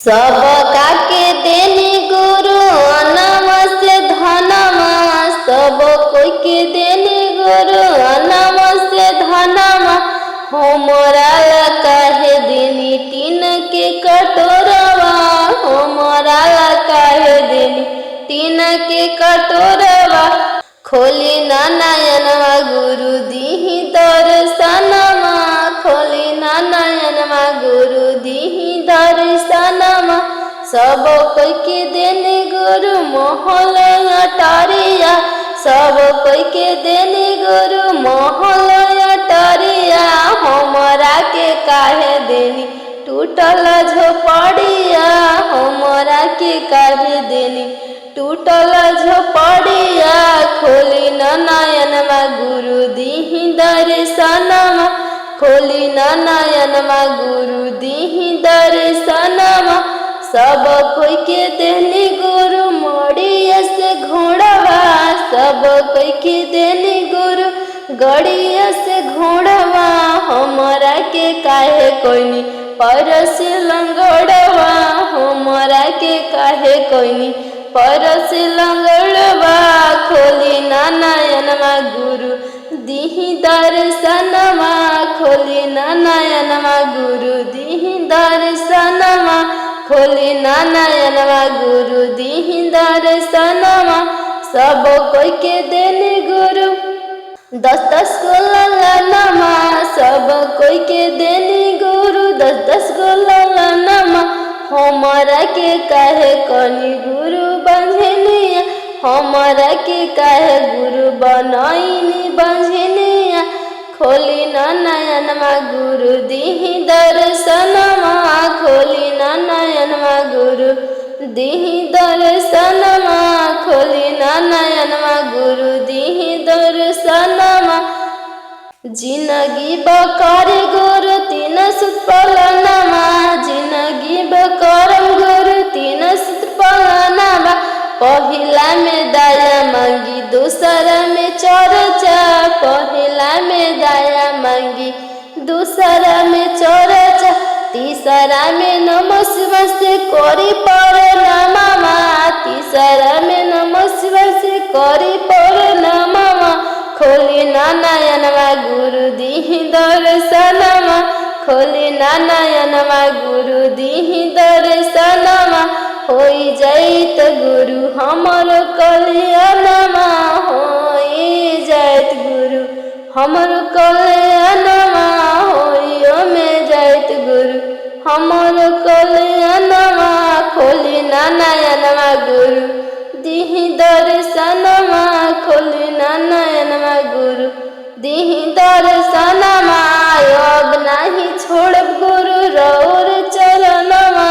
सब काके देनी गुरु अनम से धनमा, सब कोई के देनी गुरु अनम से धनमा। हमरा काहे देनी टीन के कटोरवा, हमरा काहे देनी टीन के कटोरवा। खोली ना नयनवा गुरु दीही दर्शनमा, खोली ना नयनवा गुरु दीही दर्शनमा। सब कोई के देने गुरु मोहल अटारिया, सब कोई के देने गुरु मोहल अटारिया। हमरा के काहे देनी टूटल झोपड़िया, हमरा के काहे देनी टूटल झोपड़िया। खोली ना नयनवा गुरु दीही दर्शनमा, खोली ना नयनवा गुरु दीही दर्शनमा। सब कोई के देनी गुरु मोड़िया से घोड़वा, सब कोई के देनी गुरु गड़िया से घोड़वा। हमरा के काहे कोइनी परस लंगड़वा, हमरा के काहे कोइनी परस लंगड़वा। खोली ना नयनवा गुरु दीही दर्शनमा, खोली ना नयनवा गुरु दीही दर्शनमा, खोली ना नयनवा गुरु दीही दर्शनमा। सब कोई के देने गुरु 10-10 गो ललनमा, सब कोई के देने गुरु 10-10 गो ललनमा। हमरा के काहे कनी गुरु बंझनिया, हमरा के काहे गुरु बनाईनी बंझनिया। खोली ना नयनवा गुरु दीही दर्शनमा, खोली ना नयनवा गुरु दीही दर्शनमा, खोली ना नयनवा गुरु दीही दर्शनमा। जिंदगी बकर गुरु 3 सूत्र पालनमा, जिंदगी बकरम गुरु 3 सूत्र पालनमा। पहिला में दया मांगी दूसरा में चर्चा, पहिला में दया मांगी दूसरा में चर्चा। तीसरा में नमः शिवाय से करी प्रणामवा, तीसरा में नमः शिवाय से करी प्रणामवा। खोली ना नयनवा गुरु दीही दर्शनमा, खोली ना नयनवा गुरु दीही दर्शनमा। होई जाइत गुरु हमर कल्याणमा, होई जाइत गुरु हमर कल्याणमा, होइयो में जाइत गुरु हमर कल्याणमा। खोली ना नयनवा गुरु दीही दर्शनमा, खोली ना नयनवा गुरु दीही दर्शनमा। अब नहीं छोड़ब गुरु रौर चरणमा,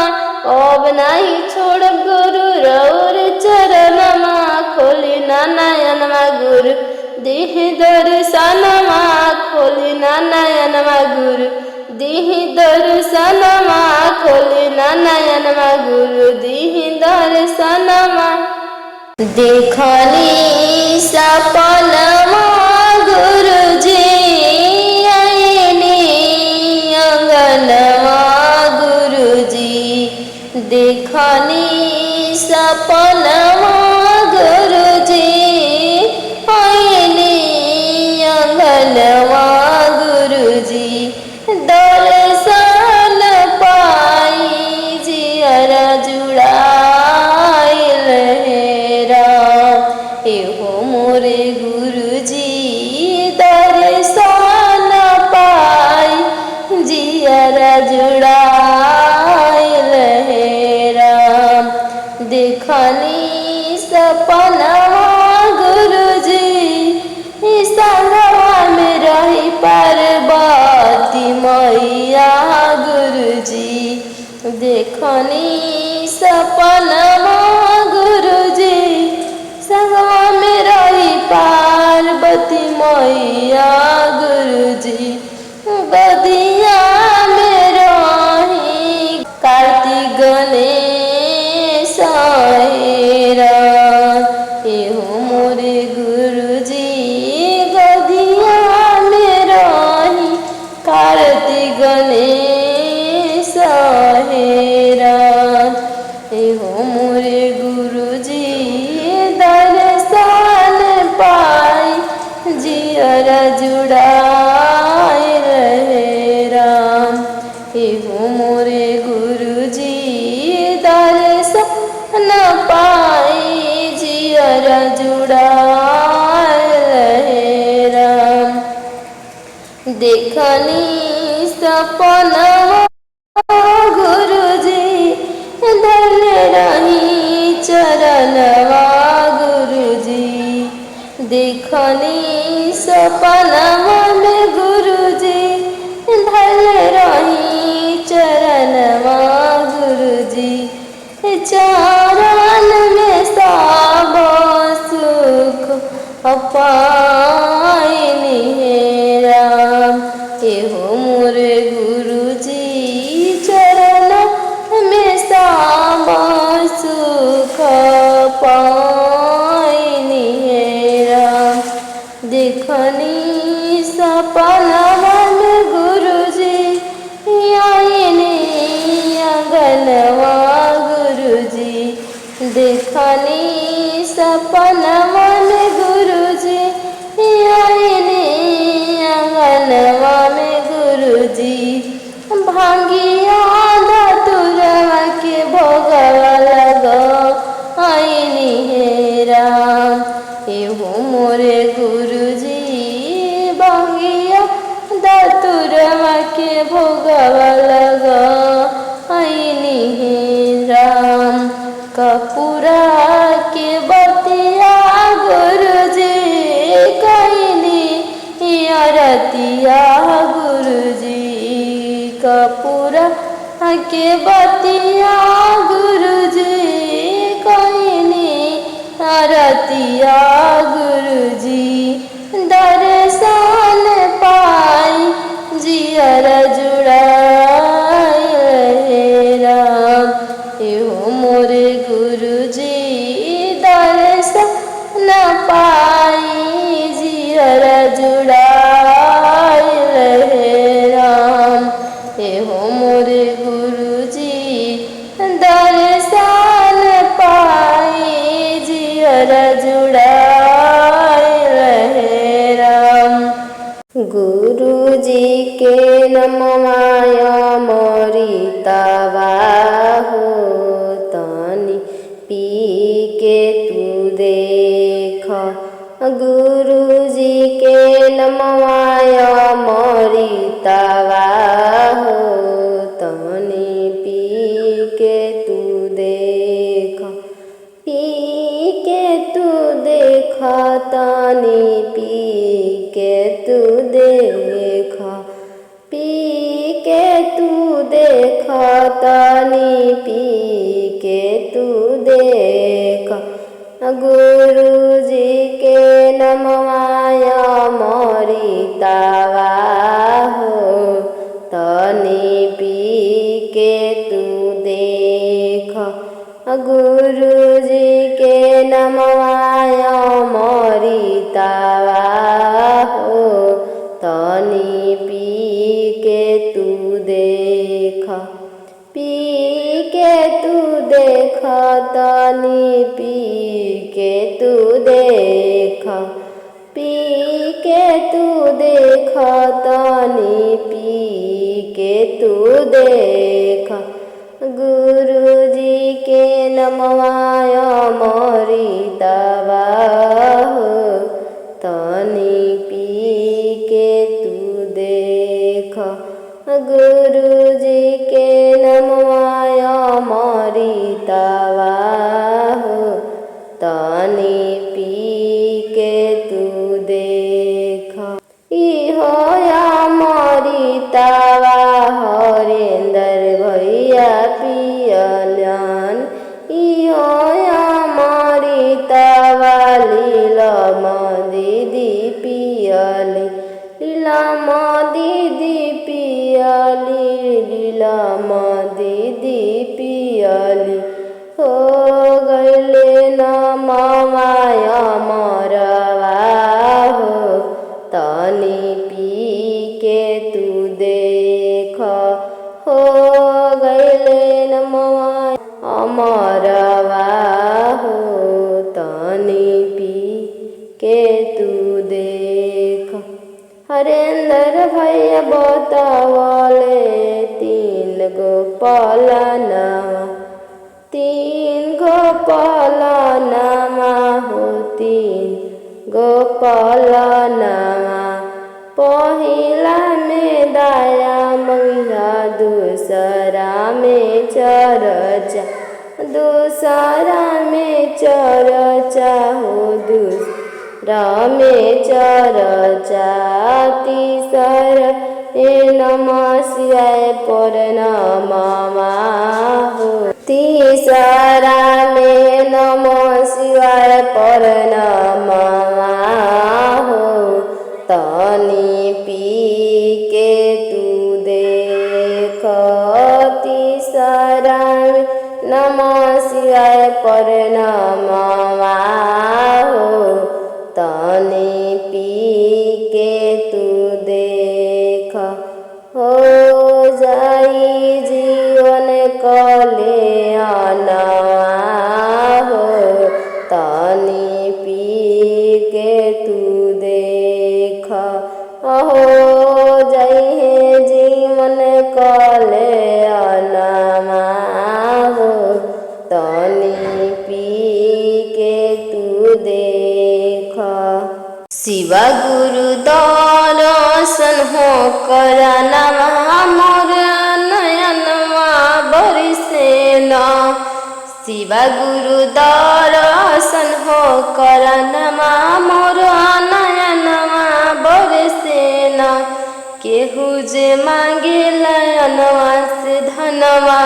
अब नहीं छोड़ब गुरु रौर चरणमा। खोली ना नयनवा गुरु दीही दर्शनमा, खोली ना नयनवा गुरु दीही दर्शनमा, खोली ना नयनवा गुरु दीही दर्शनमा। देखनी सपनमा गुरुजी आईनी अंगनवा गुरुजी, देखनी सपनमा गुरुजी आईनी अंगनवा गुरुजी। दर्शन पाई जियरा जुड़ाइल हेरा, एहो मोरे गुरुजी दर्शन पाई जियरा जुड़ाइल हेरा। देखनी सपनवा गुरुजी संगवा में रही पार्वती मैया गुरुजी। देखनी सपनवा गुरुजी संगवा में रही पार्वती मैया गुरुजी। बदिया में रही कार्तिक गणेश हेरा, एहो मोरे गुरुजी गदिया में रही कार्तिक गणेश हेरा। एहो मोरे गुरुजी दर्शन पाई जियरा जुड़ाए रहे राम। एहो मोरे गुरुजी दर्शन पाई जियरा जुड़ाए रहे राम। देखनी सपनवा गुरुजी धन रही चरणवा गुरुजी। देखनी सपनवा में गुरुजी धन रही चरणवा गुरुजी। चरण में सब सुख पाइनी हे राम। एहो मोरे गुरुजी चरण में सब सुख पाइनी हे राम। देखनी सपनवा में गुरुजी आईनी आंगनवा गुरुजी। देखनी सपनवा में गुरुजी आईनी आंगनवा में गुरुजी। भांगिया धतुरवा के भोगवा लगा आईनी हे राम। एहो मोरे गुरुजी भांगिया धतुरवा के भोगवा लगा आईनी हे राम। कपूरा के बतिया गुरुजी कईनी आरतिया गुरुजी। कपूरा के बतिया गुरुजी कईनी आरतिया गुरुजी। दर्शन पाई जियरा जुड़ाए रहे राम। एहो मोरे गुरुजी दर्शन पाई जियरा जुड़ाए रहे राम। एहो मोरे गुरुजी दर्शन पाई जियरा जुड़ाए रहे राम। गुरुजी के नमवाया मरितवा हो तनी पी के तू देख। गुरुजी के नमवाया मरितवा हो तनी पी के तू देख। पी के तू देख तनी पी के तू देख। पी के तू देख तनी पी के तू देख। गुरुजी के नमवाया मरितवा हो तनी पी के तू देख। गुरुजी के नमवाया मरितवा हो तनी पी के तू देख। पी के तू देख तनी पी के तू देख। पी के तू देख तनी पी के तू देख। गुरुजी के नमवाया मरितवा हो तनी पी के तू देख। गुरुजी के नमवाया मरितवा हो तनी पी के तू देख। इहो या मरितवा हरेंद्र भैया पियलन। इहो या मरितवा लीलम दीदी पियली। लीलम दीदी पियली। लीलम दीदी पियली। हो गईले नमवाया मरवा हो तनी पी के तू देख। हो गईले नमवाया अमरवा हो तनी पी के तू देख। हरेंद्र भैया बतावले 3 गो पलनवा, 3 गो पलनवा हो 3 गो पलनवा। पहिला में दाया मंगिया, दूसरा में चरचा, दूसरा में चरचा हो दूसरा में चरचा। तीसरा नमः शिवाय परनामा हो, तीसरा में नमः शिवाय परनामा हो तनी पी के तू देख। तीसरा में नमः शिवाय परनामा हो तनी पी के तू देख। हो जाई जीवन कल्याण हो तनी पी के तू देख। हो जाई जीवन कल्याण हो तनी पी के तू देख। शिव गुरु दर्शन हो करनवा मोर नयनवा बरसेना। शिव गुरु दर्शन हो करनवा मोर नयनवा बरसेना। केहू जे मांगेला अनवा से धनवा,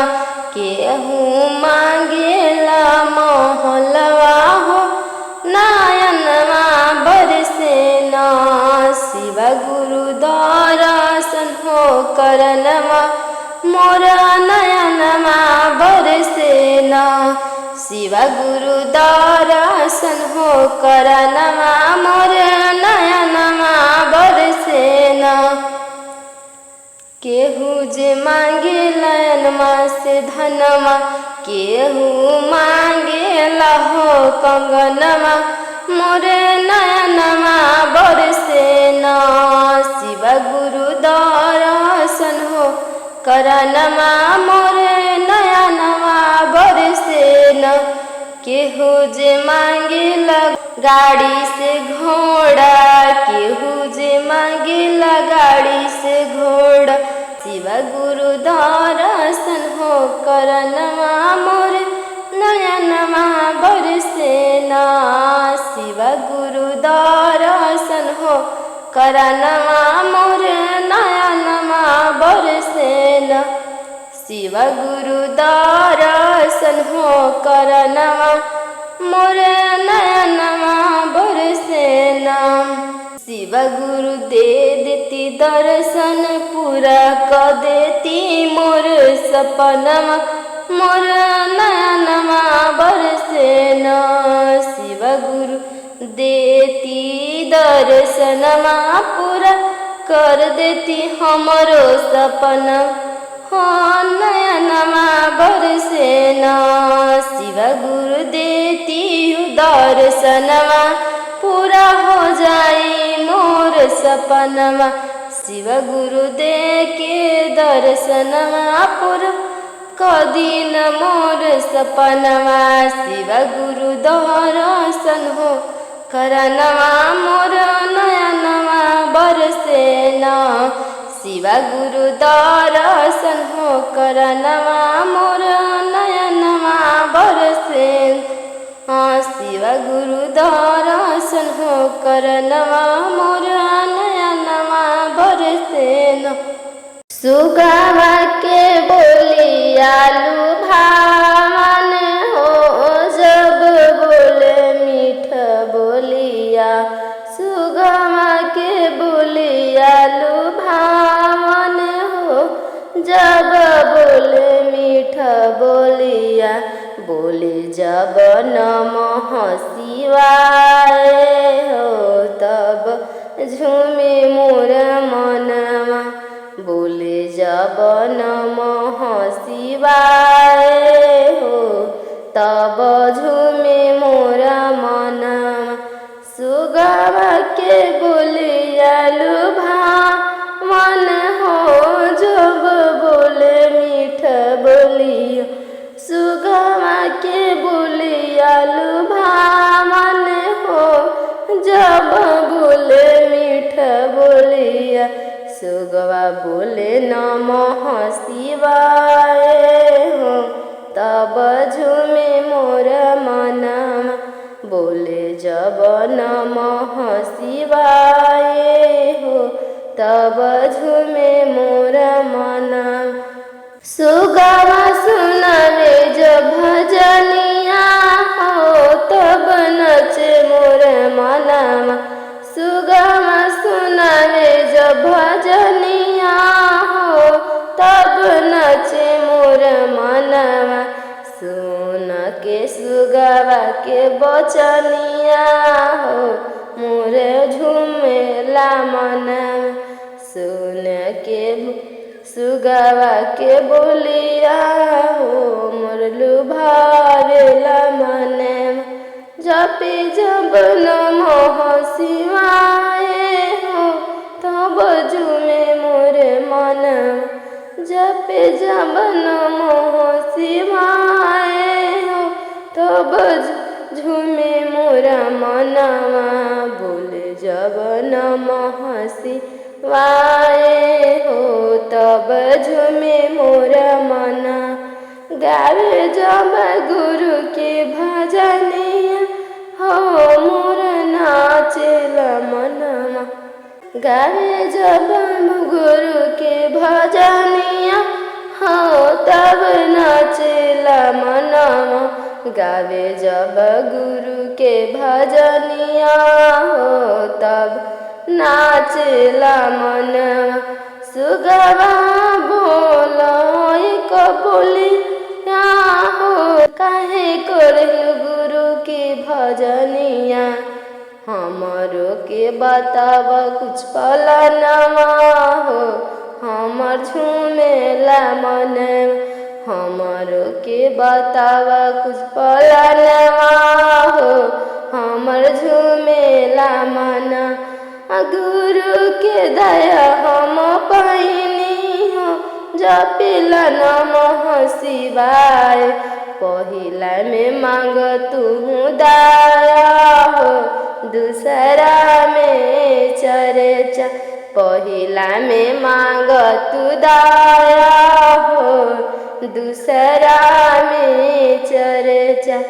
केहू मांगेला महलवा हो नयनवा बरसेना। शिव गुरु दर्शन हो करनवा मोर नयनवा बरसेना। शिव गुरु दर्शन हो करनवा मोर नयनवा बरसेना। केहू जे मांगेला अनवा से धनवा, केहू मांगेला हो कंगनवा मोर नयनवा बरसेना। शिव गुरु दर्शन हो करनवा मोर नयनवा बरसेना। केहू जे मांगेला गाड़ी से घोड़ा, केहू जे मांगेला गाड़ी से घोड़ा। शिव गुरु दर्शन हो करनवा मोर नयनवा बरसेना। शिव गुरु दर्शन हो करनवा मोर नयनवा बरसेना। शिव गुरु दर्शन हो करनवा मोर नयनवा बरसेना। शिव गुरु दे देती दर्शन पूरा कर देती मोर सपनवा मोर नयनवा बरसेना। शिव गुरु देती दर्शनवा पूरा कर देती हमरो सपना हो नयनवा बरसेना। शिव गुरु देती दर्शनवा पूरा हो जाई मोर सपनवा। शिव गुरु दे के दर्शनवा पूरा कदीन मोर सपनवा। शिव गुरु दर्शन हो करनवा मोर नयनवा बरसेना। शिव गुरु दर्शन हो करनवा मोर नयनवा बरसेना। शिव गुरु दर्शन हो करनवा मोर नयनवा बरसेना। सुगवा के बोलिया लुभावन हो जब बोले मीठ बोलिया। सुगवा के बोलिया लुभावन हो जब बोले मीठ बोलिया। बोले जब नमः शिवाय हो तब झूमे मोर मनवा। बोले जब नमः शिवाय हो तब झूमे मोरा मनमा। सुगवा के बोलियालु मन हो जब बोले मीठ बोलिया। सुगवा के बोलियालु मन हो जब बोले मीठ बोलिया। सुगवा बोले नमः शिवाय हो तब झूमे मोरा मनमा। बोले जब नमः शिवाय हो तब झूमे मोरा मनमा। सुगवा सुनावे जब भजनिया हो तब नचे मोर मनमा। सुगवा सुनावे जब भजनिया हो तब नचे मोर मनमा। सुन के सुगवा के बचनिया हो मोर झूमेला मनमा। सुन के सुगवा के बोलिया हो मोर लुभावेला मनमा। जपे जब नमः शिवाय हो तब झूमे मोर मनमा। जपे जब नमः शिवाय हो तब झूमे मोरा मनमा। बोले जब नमः शिवाय हो तब झूमे मोरा मना। गावे जब गुरु के भजनिया हो मोर नाचेला मनमा। गावे जब गुरु के भजनिया हो तब नाचेला मनमा। गावे जब गुरु के भजनिया हो तब नाचेला मनमा। सुगवा बोलो एक बोलिया हो काहे करलु गुरु के भजनिया। हमरो के बताव कुछ पलनवा हो हमर झूमेला मनमा। हमरो के बताव कुछ पलनवा हो हमर झूमेला मना। गुरु के दया हम पाइनी हो जपिला नमः शिवाय। पहिला में मांग तू दया हो दूसरा में चर्चा। पहिला में मांग तू दया हो दूसरा में चर्चा।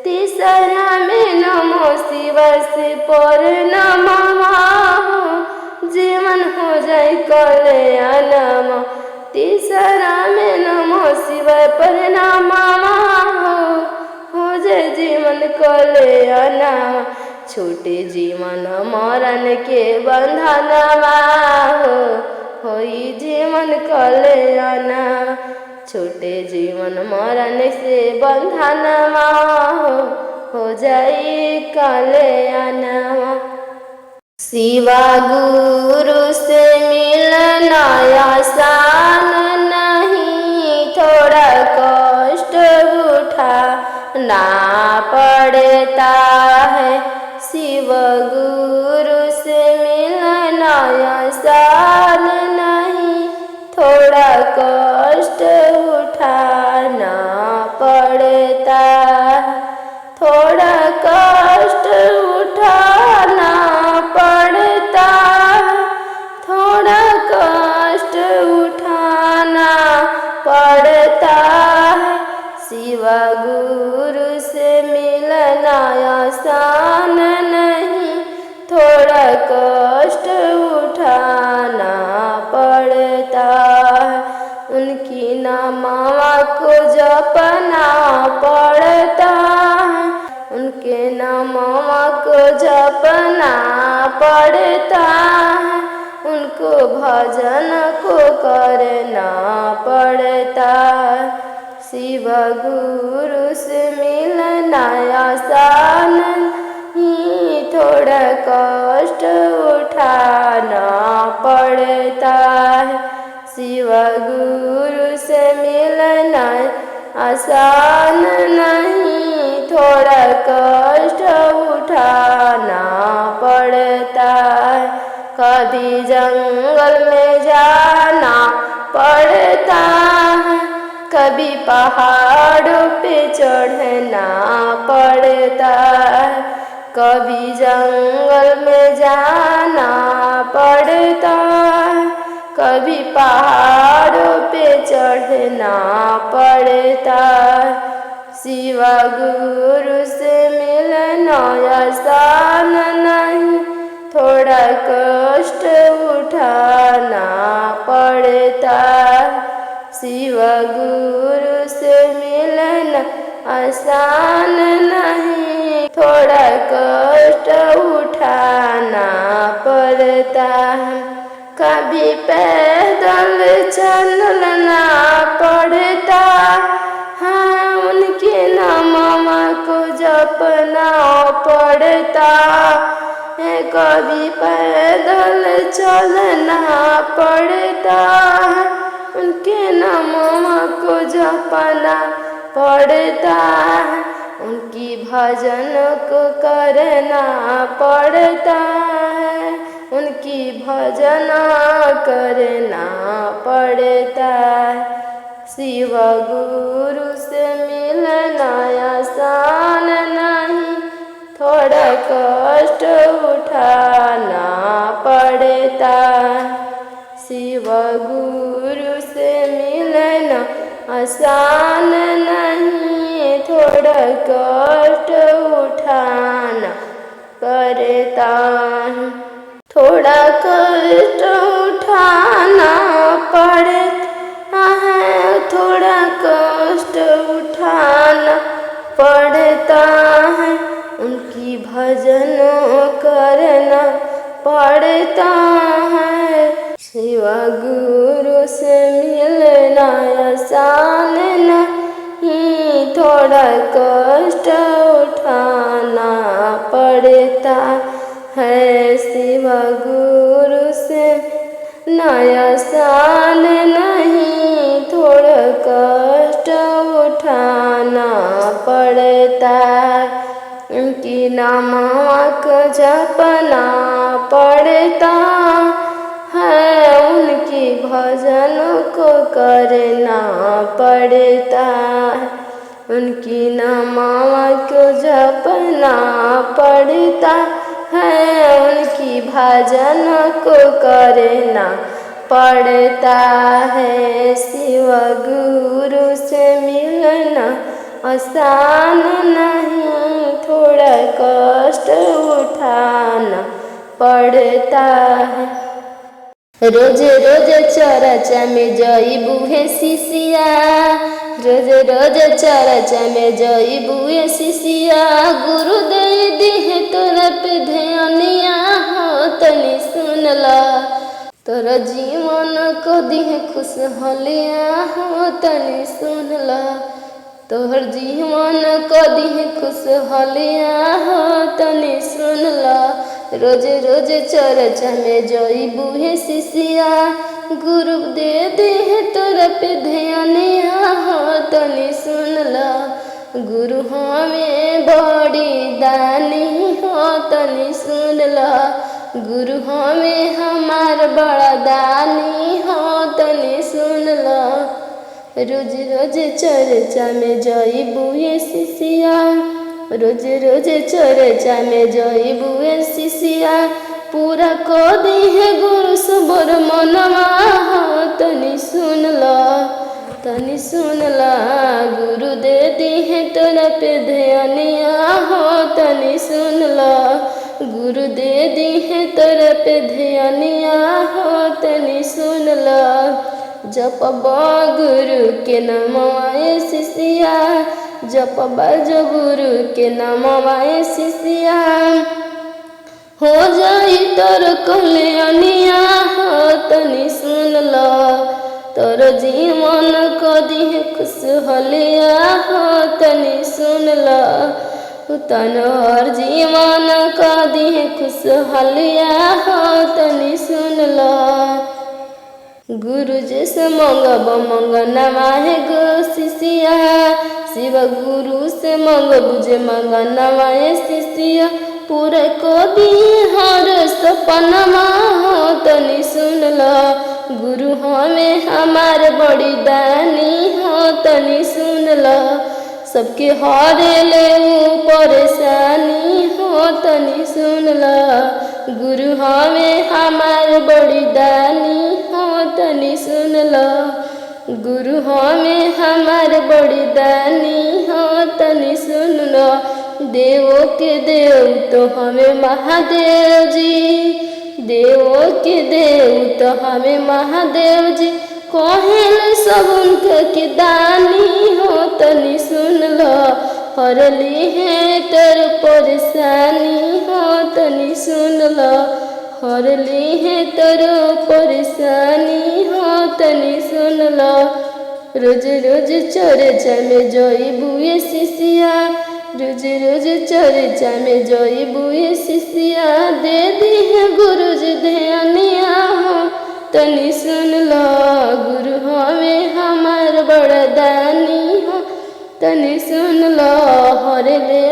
तीसरा में नमो शिवाय से पर नमः जीवन हो जाए कल्याणमा। तीसरा में नमो शिवाय पर नमः हो जाए जीवन कल्याणमा। छूटे जीवन मरण के बंधनवा होई जीवन कल्याणमा। छूटे जीवन मरण से बंधनवा हो जाई कल्याणवा। शिवा गुरु से मिलना आसान नहीं। थोड़ा कष्ट उठाना पड़ता है। शिव गुरु से मिलना आसान नहीं। थोड़ा कष्ट उठाना पड़ता है। थोड़ा कष्ट उठाना पड़ता है। थोड़ा कष्ट उठाना पड़ता है। शिव गुरु से मिलना आसान नहीं। थोड़ा कष्ट उठाना पड़ता है। उनकी नामा को जपना पड़ता है। उनके नामा को जपना पड़ता है। उनको भजन को करना पड़ता है। शिव गुरु से मिलना आसान ही। थोड़ा कष्ट उठाना पड़ता है। शिव गुरु से मिलना आसान नहीं, थोड़ा कष्ट उठाना पड़ता है। कभी जंगल में जाना पड़ता है, कभी पहाड़ों पे चढ़ना पड़ता है। कभी जंगल में जाना पड़ता है, कभी पहाड़ों पे चढ़ना पड़ता है। शिव गुरु से मिलना आसान नहीं, थोड़ा कष्ट उठाना पड़ता है। शिव गुरु से मिलना आसान नहीं, थोड़ा कष्ट उठाना पड़ता है। कभी पैदल चलना पड़ता है, उनके नाम को जपना पड़ता है। कभी पैदल चलना पड़ता है, उनके नाम को जपना पड़ता है। उनकी भजन को करना पड़ता है, उनकी भजन करना पड़ता है। शिव गुरु से मिलना आसान नहीं, थोड़ा कष्ट उठाना पड़ता है। शिव गुरु से मिलना आसान नहीं, थोड़ा कष्ट उठाना पड़ता है। थोड़ा कष्ट उठाना पड़ता है, थोड़ा कष्ट उठाना पड़ता है। उनकी भजन करना पड़ता है। शिव गुरु से मिलना आसान नहीं, थोड़ा कष्ट उठाना पड़ता है। शिव गुरु से मिलना आसान नहीं, थोड़ा कष्ट उठाना पड़ता है। उनकी नाम को जपना पड़ता है, उनकी भजन को करना पड़ता है। उनकी नाम को जपना पड़ता है, उनकी भजन को करना पड़ता है। शिव गुरु से मिलना आसान नहीं, थोड़ा कष्ट उठाना पड़ता है। रोज रोज चर्चा में जइबू हे शिष्या, रोज रोज चर्चा में जइबू हे शिष्या। गुरु दे दिहे तोरा पे ध्यानिया हो तनी सुनला, तोरा जीवन को दिहे खुशहालिया हो तनी सुनला। तोहर जीवन को दिहे खुशहालिया हो तनी सुनला। रोज रोज चर्चा में जइबू हे शिष्या, गुरु दे दिहे तोरा पे ध्यानिया हो तनी सुनला। गुरु हमें बड़ी दानी हो तनी सुनला। गुरु हमें हमार बड़ा दानी हो तनी सुनला। रोज रोज चर्चा में जइबू हे शिष्या, रोज रोज चर्चा में जइबू हे शिष्या। पूरा को दिहे गुरु सबोर मनवा हो तनी सुनला, तनी सुनला। गुरु दे दिहे तोरा पे ध्यानिया हो तनी सुनला। गुरु दे दिहे तोरा पे ध्यानिया हो तनी सुनला। जपबा गुरु के नामवा शिष्या, जपबा जो गुरु के नामवा शिष्या। हो जाई तोर कल्याणिया हो तनी सुनला। तोर जीवन को दिहे खुशहालिया हो तनी सुनला। तोर जीवन को दिहे खुशहालिया हो तनी सुनला। गुरु जैसे मंगब मंगनवा है गो शिष्या, शिव गुरु से मंग बुझे मंगनवा है शिष्या। पूरा को दी हर सपनमा हो तनी सुन लो, गुरु हमें हमारे बड़ी दानी हो तनी सुन लो। सबके हारे ले परेशानी हो तनी सुन लो, गुरु हमें हमारे बड़ी दानी हो तनी सुन लो। गुरु हमें हमारे बड़ी दानी हो तनी सुन लो। देवों के देव तो हमें महादेव जी, देवों के देव तो हमें महादेव जी। कहल सब उनके दानी हो तनी सुन लो, हरली है तेरे परेशानी हो तनी सुन लो, हरली है तेरे परेशानी हो तनी सुन लो। रोज रोज चर्चा में जोई बुए शिष्या, रोज रोज चर्चा में जोई बुए शिष्या। दे दी है गुरु जी ध्यानिया हो तनी सुन लो, गुरु हमें हमार बड़ा दानी हो तनी सुन लो। हर ले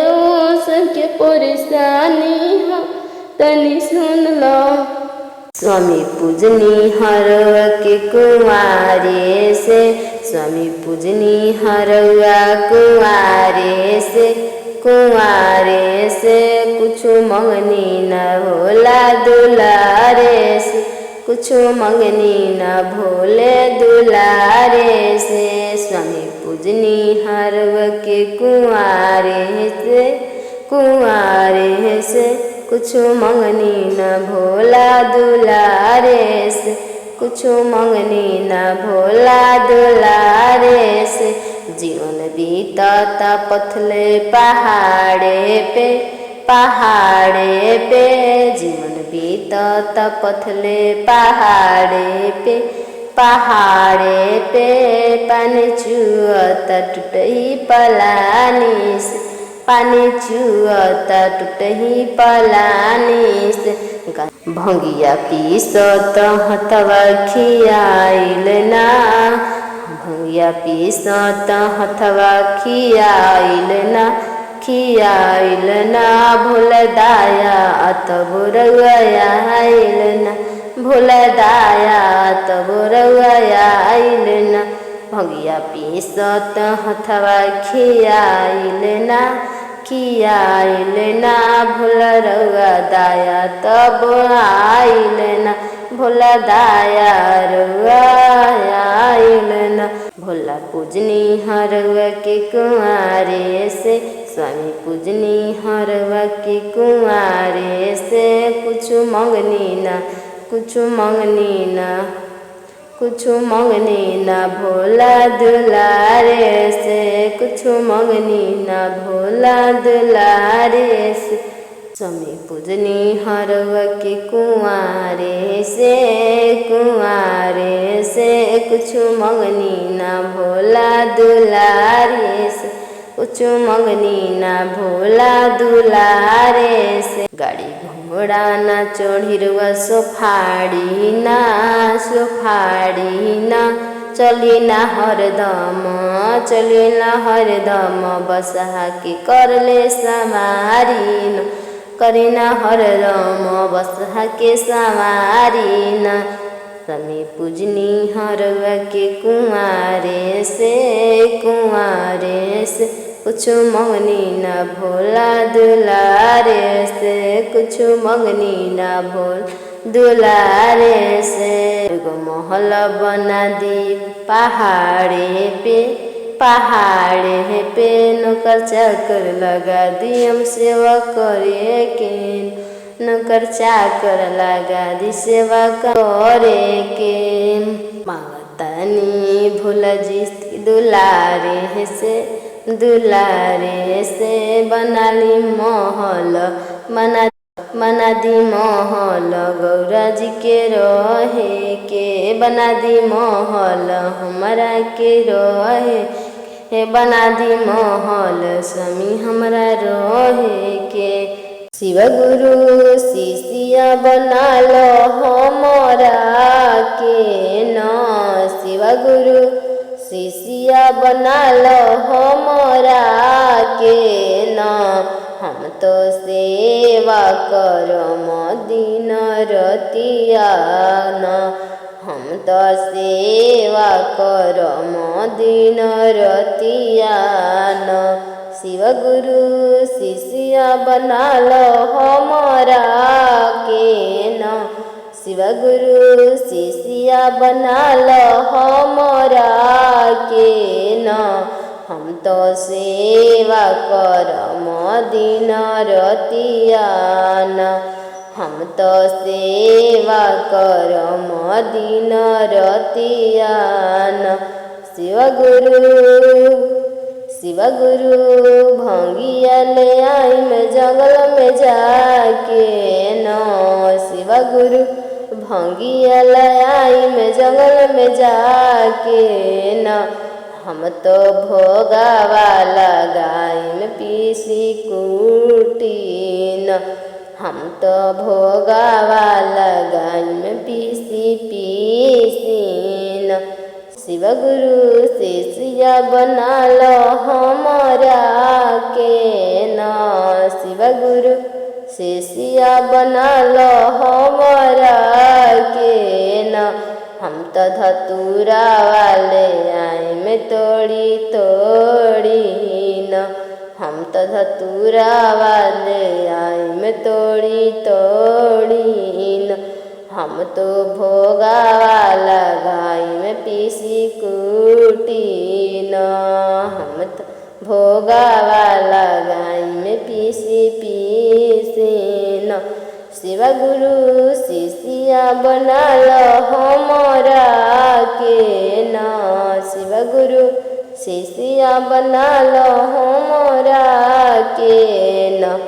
सबके परेशानी हो तनी सुन लो। स्वामी पूजनी हरवा के कुंवारे से, स्वामी पूजनी हरवा कुंवारे से, कुंवारे से कुछ मंगनी न भोला दुलारे से, कुछ मंगनी न भोले दुलारे से। स्वामी पूजनी हरवा के कुंवारे से, कुंवारे से कुछ मंगनी न भोला दुलारे से, कुछ मंगनी न भोला दुलारे से। जीवन बीतता पथले पहाड़े पे, पहाड़े पे जीवन बीतता पथले पहाड़े पे, पहाड़े पे पानी चुअता टूटही पलानी से, पानी चुअता टूटही पलानी से। भंगिया पीसत हथवा खियाइल ना, भंगिया पीसत हथवा खियाइल ना, खियाइल ना भोल दाया तब रउआइल ना, भोल दाया तब रउआइल ना। भंगिया पीसत हथवा खियाइल ना, खियाइल ना भोल रउआ दाया तब आइल ना, भोल दाया रउआ आइल ना। भोला पूजनी हरवा के कुंवारे से, स्वामी पूजनी हरवा के कुंवारे से। कुछ मंगनी ना, कुछ मंगनी ना, कुछ मंगनी ना भोला दुलारे से, कुछ मंगनी ना भोला दुलारे से। स्वामी पूजनी हरवा के कुंवारे से, कुंवारे से कुछ मंगनी ना भोला दुलारे से, कुछ मंगनी ना भोला दुलारे से। गाड़ी घोड़ा ना चढ़िरवा सोफाड़ी ना, सोफाड़ी ना चली ना हरदम, चली ना हरदम बसहा के करले समारी न, करी ना हरदम बसहा के समारी न। स्वामी पूजनी हरवा के कुंवारे से, कुंवारे से कुछ मंगनी ना भोला दुलारे से, कुछ मंगनी ना भोल दुलारे से। एगो महल बना दी पहाड़े पे, पहाड़े पे नौकर चाकर लगा दी हम सेवा करे के, नौकर चाकर लगा दी सेवा करे के। मांगतानी भोला जी दुलारे से, दुलारे से बना ली महल, बना दी महल गौरा जी के रहे के, बना दी महल हमरा के रहे हे, बना दी महल स्वामी हमरा रहे के। शिव गुरु शिष्य बना लो हमरा के न, शिव गुरु शिष्य बना लो हमरा के न। हम तो सेवा करम दिन रतिया न, हम तो सेवा करम दिन रतिया न। शिव गुरु शिष्य बना लो हमरा के न, शिव गुरु शिष्य बना लो हमरा के न। हम तो सेवा करम दिन रतिया न, हम तो सेवा करम दिन रतिया न। शिव गुरु भंगिया ले आई मैं जंगल में जाके न, शिव गुरु भंगिया ले आई मैं जंगल में जाके न। हम तो भोगावा लगाई में पीसी कूटी न, हम तो भोगावा लगाई में पीसी न। शिव गुरु शिष्य बना लो हमरा के न, शिव गुरु शिष्य बना लो हमरा के न। हम तो धतूरा वाले आई में तोड़ी तोड़ी न, हम तो धतूरा वाले आई में तोड़ी तोड़ी न। हम तो भोगावा लगाई में पीसी कूटी न, हम तो भोगावा लगाई में पीसी न। शिव गुरु शिष्य बना लो हमरा के न, शिव गुरु शिष्य बना लो हमरा के न।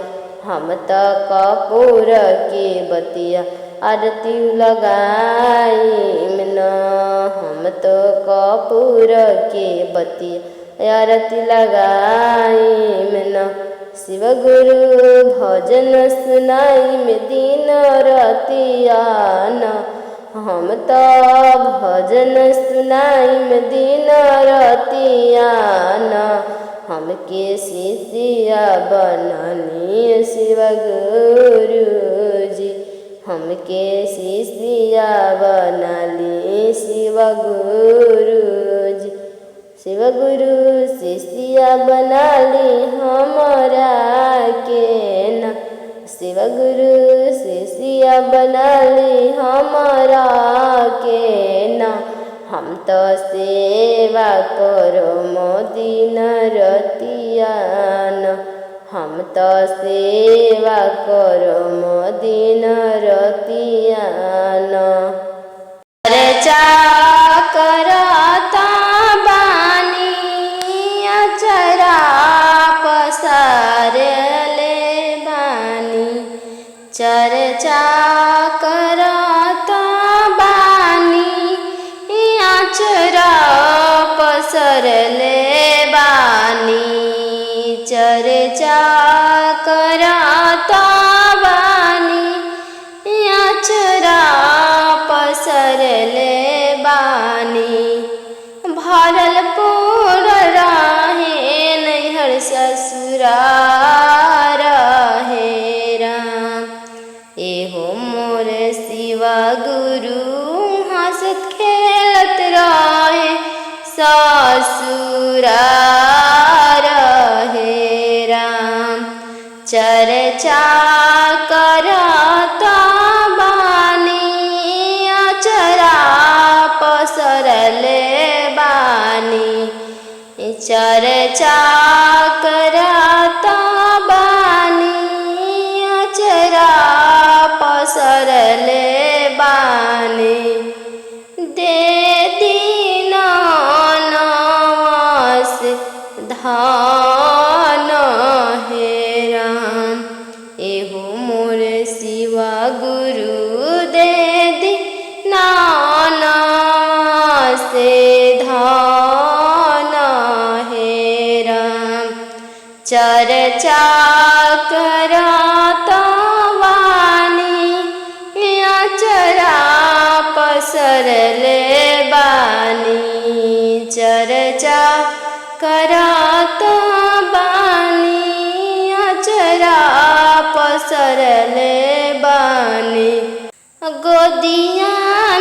हम तो कपूर के बतिया आरती लगाई न, हम तो कपूर के बतिया आरती लगाई न। शिव गुरु भजन सुनाई में दिन रतिया न, हम तो भजन सुनाई में दिन रतिया न। हमके शिष्य बननी शिव गुरु जी, हमके शिष्य बनली शिव गुरु जी। शिव गुरु शिष्य बनाली हमरा के न, शिव गुरु शिष्य बनाली हमरा के न। हम तो सेवा करो दिन रतिया न, हम तो सेवा करो दिन रतिया न। चर्चा करता बानी अचरा पसारे ले बानी, चर्चा करता बानी अचरा पसर ले बानी, चर्चा करता बानी अचरा पसर ले बानी। भरल पूर रहे नैहर ससुरा रहे राम, एहो मोर शिव गुरु हंसत खेलत रहे ससुरा रहे राम। चर्चा करता बानी अचरा पसर ले बानी, चर्चा करता बानी अचरा पसर ले बानी। दे दीन नवास धान हे राम, एहो मोर शिव गुरु दे दीन से धान हे राम। चर्चा करता पसरले बानी चर्चा करात बानी अचरा पसरले बानी गोदिया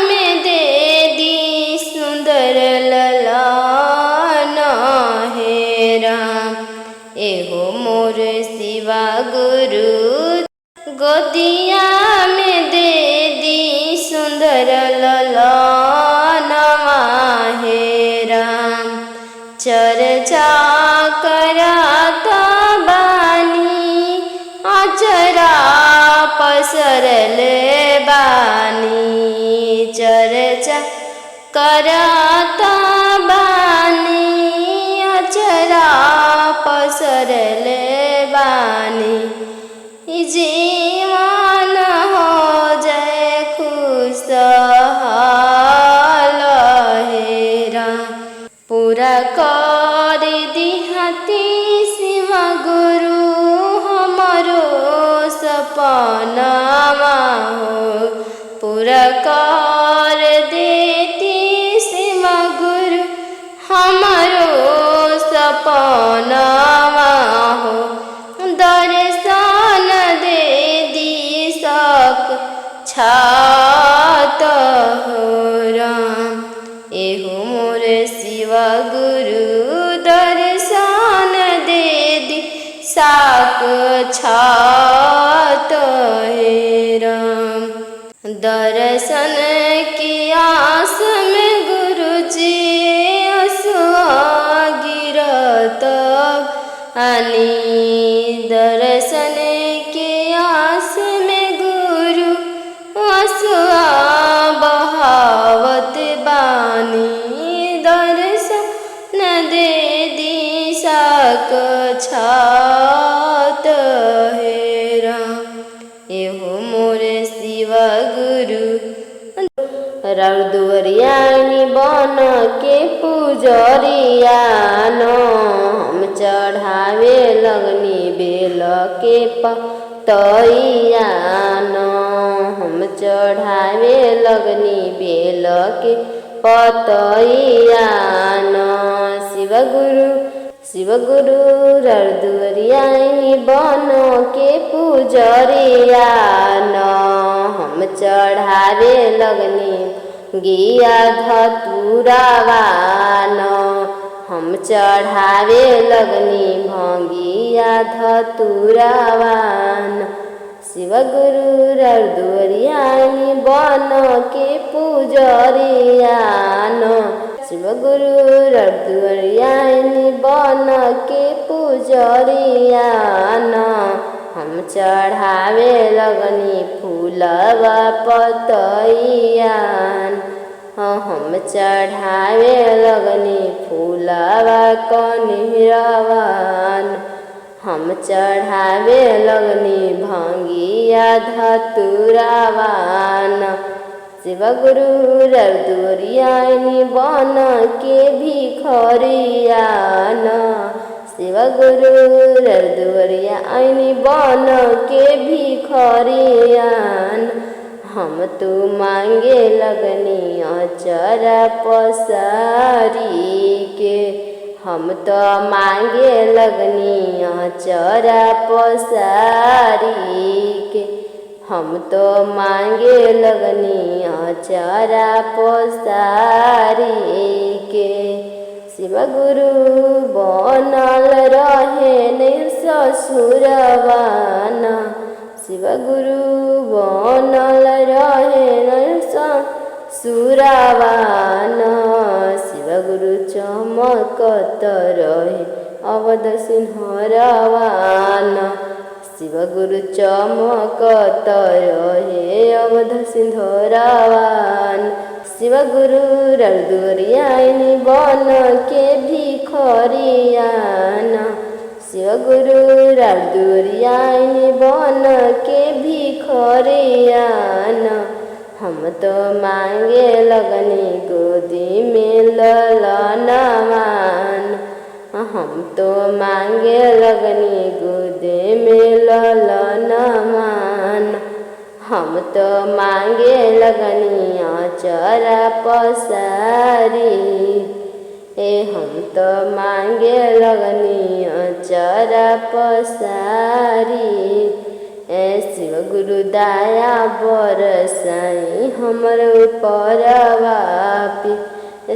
में दे दी सुंदर ललन हे राम एहो मोर शिवा गुरु गोदिया में दे दी सुंदर ललन हे राम चर्चा करात बानी अचरा पसरले बानी चर्चा करात बानी अचरा पसरले बानी जीवन हो जाए खुशहाल हे राम पूरा कर दिहती शिवा गुरु हमरो सपनावा हो पूरा कर देती शिवा गुरु हमरो सपनावा हो दर्शन दे दी सक छात हो राम एहो मोर शिवा गुरु दर्शन दे दी साक छात हे राम दर्शन की आस में गुरु जी असुआ गिरत आनी दर्शन के आस में गुरु असुआ बहावत बानी दर्शन दे दिशाक छात हे राम एहो मोर शिवा गुरु दुवरियानी बन के पुजरिया हम चढ़ावे लगनी बेल के पतैया हम चढ़ावे लगनी बेल के पतैया शिव गुरु दुवरियानी बन के पुजरिया हम चढ़ावे लगनी गिया धतुरावान हम चढ़ावे लगनी भंगिया धतुरावान शिव गुरु दुवरियानी बन के पुजरियान शिव गुरु दुवरियानी बन के पुजरियान हम चढ़ावे लगनी फूलवा पतैयान हम चढ़ावे लगनी फूलवा कनिरवान हम चढ़ावे लगनी भंगिया धतुरावान शिव गुरु दुवरियानी बन के भिखरियान शिव गुरु दुवरियानी बन के भिखरियान हम तो मांगे लगनी अचरा पसारी के हम तो मांगे लगनी अचरा पसारी के हम तो मांगे लगनी अचरा पसारी के शिव गुरु बनल रहे ससुरवान शिव गुरु बनल रहे ससुरवान शिव गुरु चमकत रहे अवध सिंहरवान शिव गुरु चमकत रहे अवध सिंहरवान शिव गुरु दुवरियानी बन के भिखरियान शिव गुरु दुवरियानी बन के भिखरियान हम तो मांगे लगनी गोदी में ललनवान हम तो मांगे लगनी गोदी में ललनवान हम तो मांगे लगनिया चरा पसारी। हम तो मांगे लगनिया चरा पसारी। शिव गुरु दया बरसाई हमर ऊपर वापी।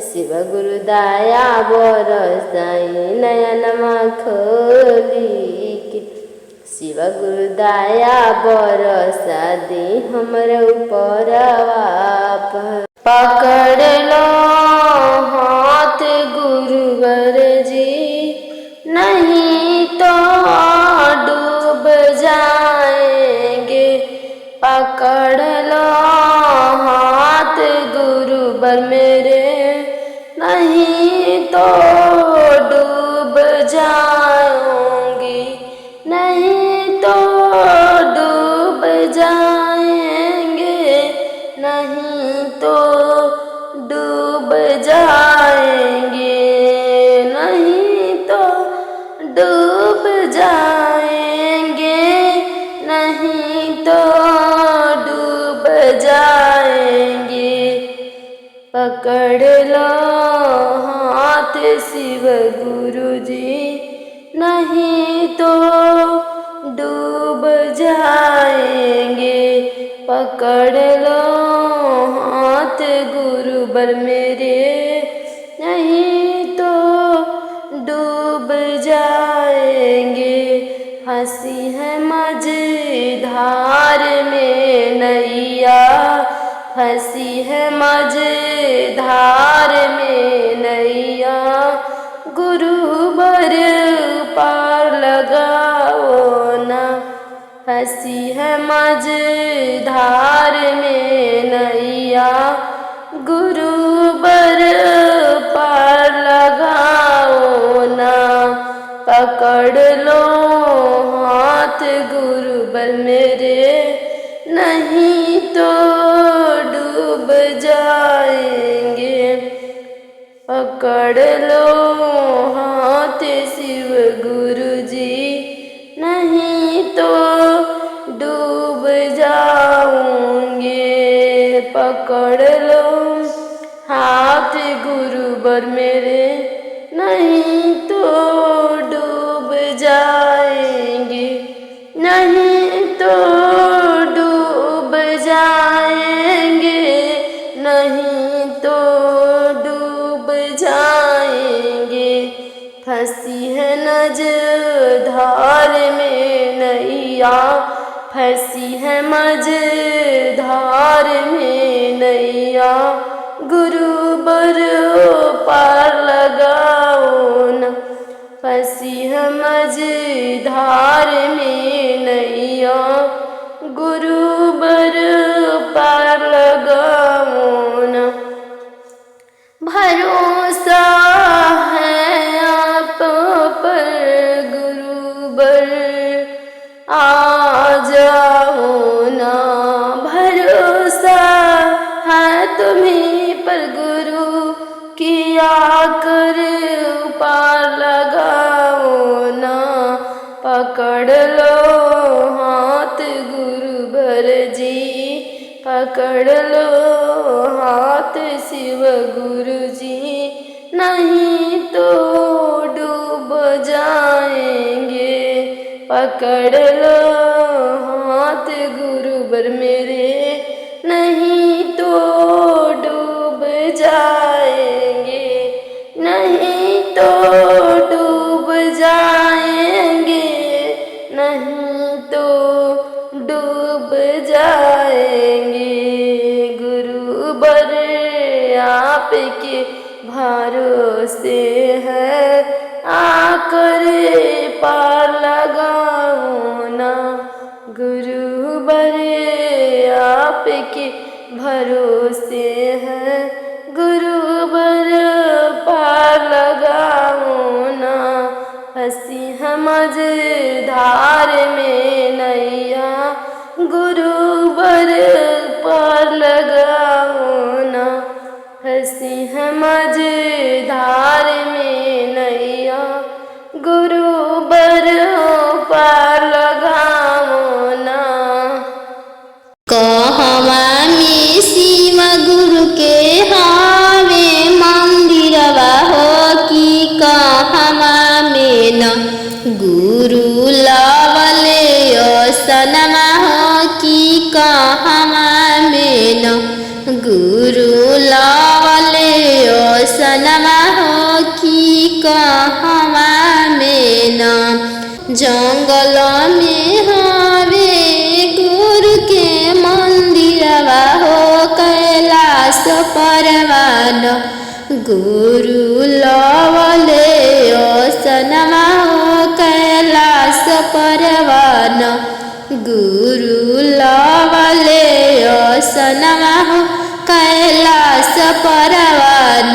शिव गुरु दया बरसाई नयनमा खोली के। शिव गुरु दया बरसा दी हमर ऊपर वाप। पकड़ लो हाथ गुरुवर जी, नहीं तो डूब जाएंगे। पकड़ लो हाथ गुरुवर मेरे, नहीं तो डूब जाऊंगी। नहीं तो डूब जाएंगे, नहीं तो डूब जाएंगे। नहीं तो डूब जाएंगे, नहीं तो डूब जाएंगे। पकड़ लो हाथ शिव गुरु जी, नहीं तो डूब जाएंगे। पकड़ लो हाथ गुरुवर मेरे, नहीं तो डूब जाएंगे। हंसी है मझधार में नैया, हंसी है मझधार में नैया। गुरुवर पार लगाओ ना, हंसी है मझधार में नैया। गुरुवर पार लगाओ ना। पकड़ लो हाथ गुरुवर मेरे, नहीं तो डूब जाएंगे। पकड़ लो हाथ शिव गुरु जी, नहीं तो डूब जाऊंगे। पकड़ लो हाथ गुरुवर मेरे, नहीं तो डूब जाएंगे। नहीं तो डूब जाएंगे, नहीं तो डूब जाएंगे। फंसी है नजधार में नैया, फंसी है मझधार में नैया। गुरुवर पार लगाओ ना, फंसी है मझधार में नैया। गुरुवर पार लगाओ ना। भरोसा है आप पर गुरुवर, आ जाओ ना। भरोसा है तुम्हीं पर गुरु, किया कर पार लगाओ ना। पकड़ लो हाथ गुरुवर जी, पकड़ लो हाथ शिव गुरु जी, नहीं तो डूब जाएंगे। पकड़ लो हाथ गुरुवर मेरे, नहीं तो डूब जाएंगे। नहीं तो डूब जाएंगे, नहीं तो डूब जाएंगे। गुरुवर आपके भरोसे है, आकर पार लगाओ ना। गुरुवर आपके भरोसे है, गुरुवर पार लगाओ ना। हंसी है मझधार में नैया, गुरुवर पार लगाओ ना। हंसी है मझधार में नैया, गुरुवर पार लगाओ ना। कहवा में न जंगल में हवे गुरु के मंदिरवा हो कैलाश परवान गुरु लवले असनवा हो कैलाश परवान गुरु लवले असनवा हो कैलाश परवान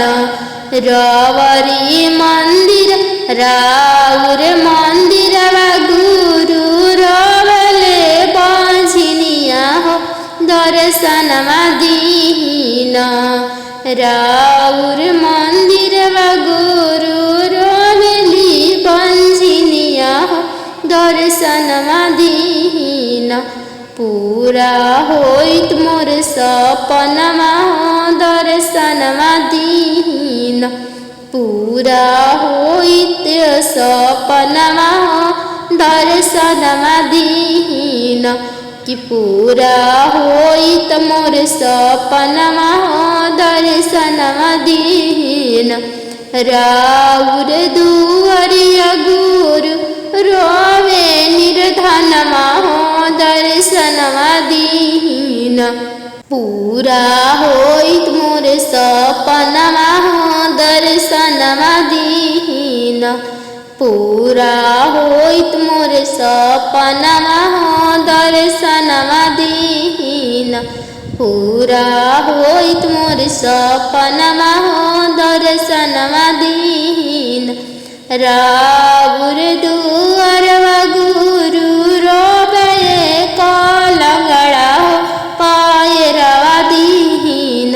रवरी मंदिर राउर मंदिरवा गुरु रवले बंझिनिया हो दर्शनवा दीन राउर मंदिरवा गुरु रवली बंझिनिया हो दर्शनवा दीन पूरा होइत मोर सपनमा दर्शनवा दीन पूरा होइत सपनमा दर्शनवा दीन कि पूरा होइत मोर सपनमा दर्शनवा दीन राउर दुआरिया गुरु रोवे निर्धनमा दर्शनवा दीन पूरा होइत मोर सपनमा दर्शनवा दीन पूरा होइत मोर सपनमा दर्शनवा दीन पूरा होइत मोर सपनमा दर्शनवा दीन राउर दुआरवा गुरु रोवे कलंगड़ा पायरवा दीन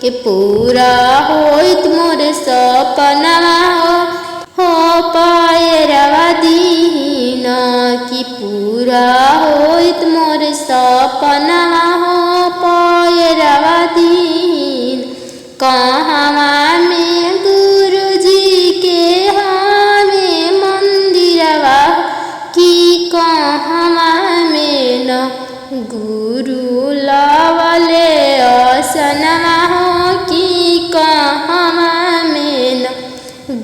के पूरा होइत मोर सपनमा हो पायरवा दीन कि पूरा होइत मोर सपनमा हो पायरवा दीन कहवा में गुरु जी के हमें मंदिरवा कि कहवा में न गुरु लवले असनवा हो कि कहवा में न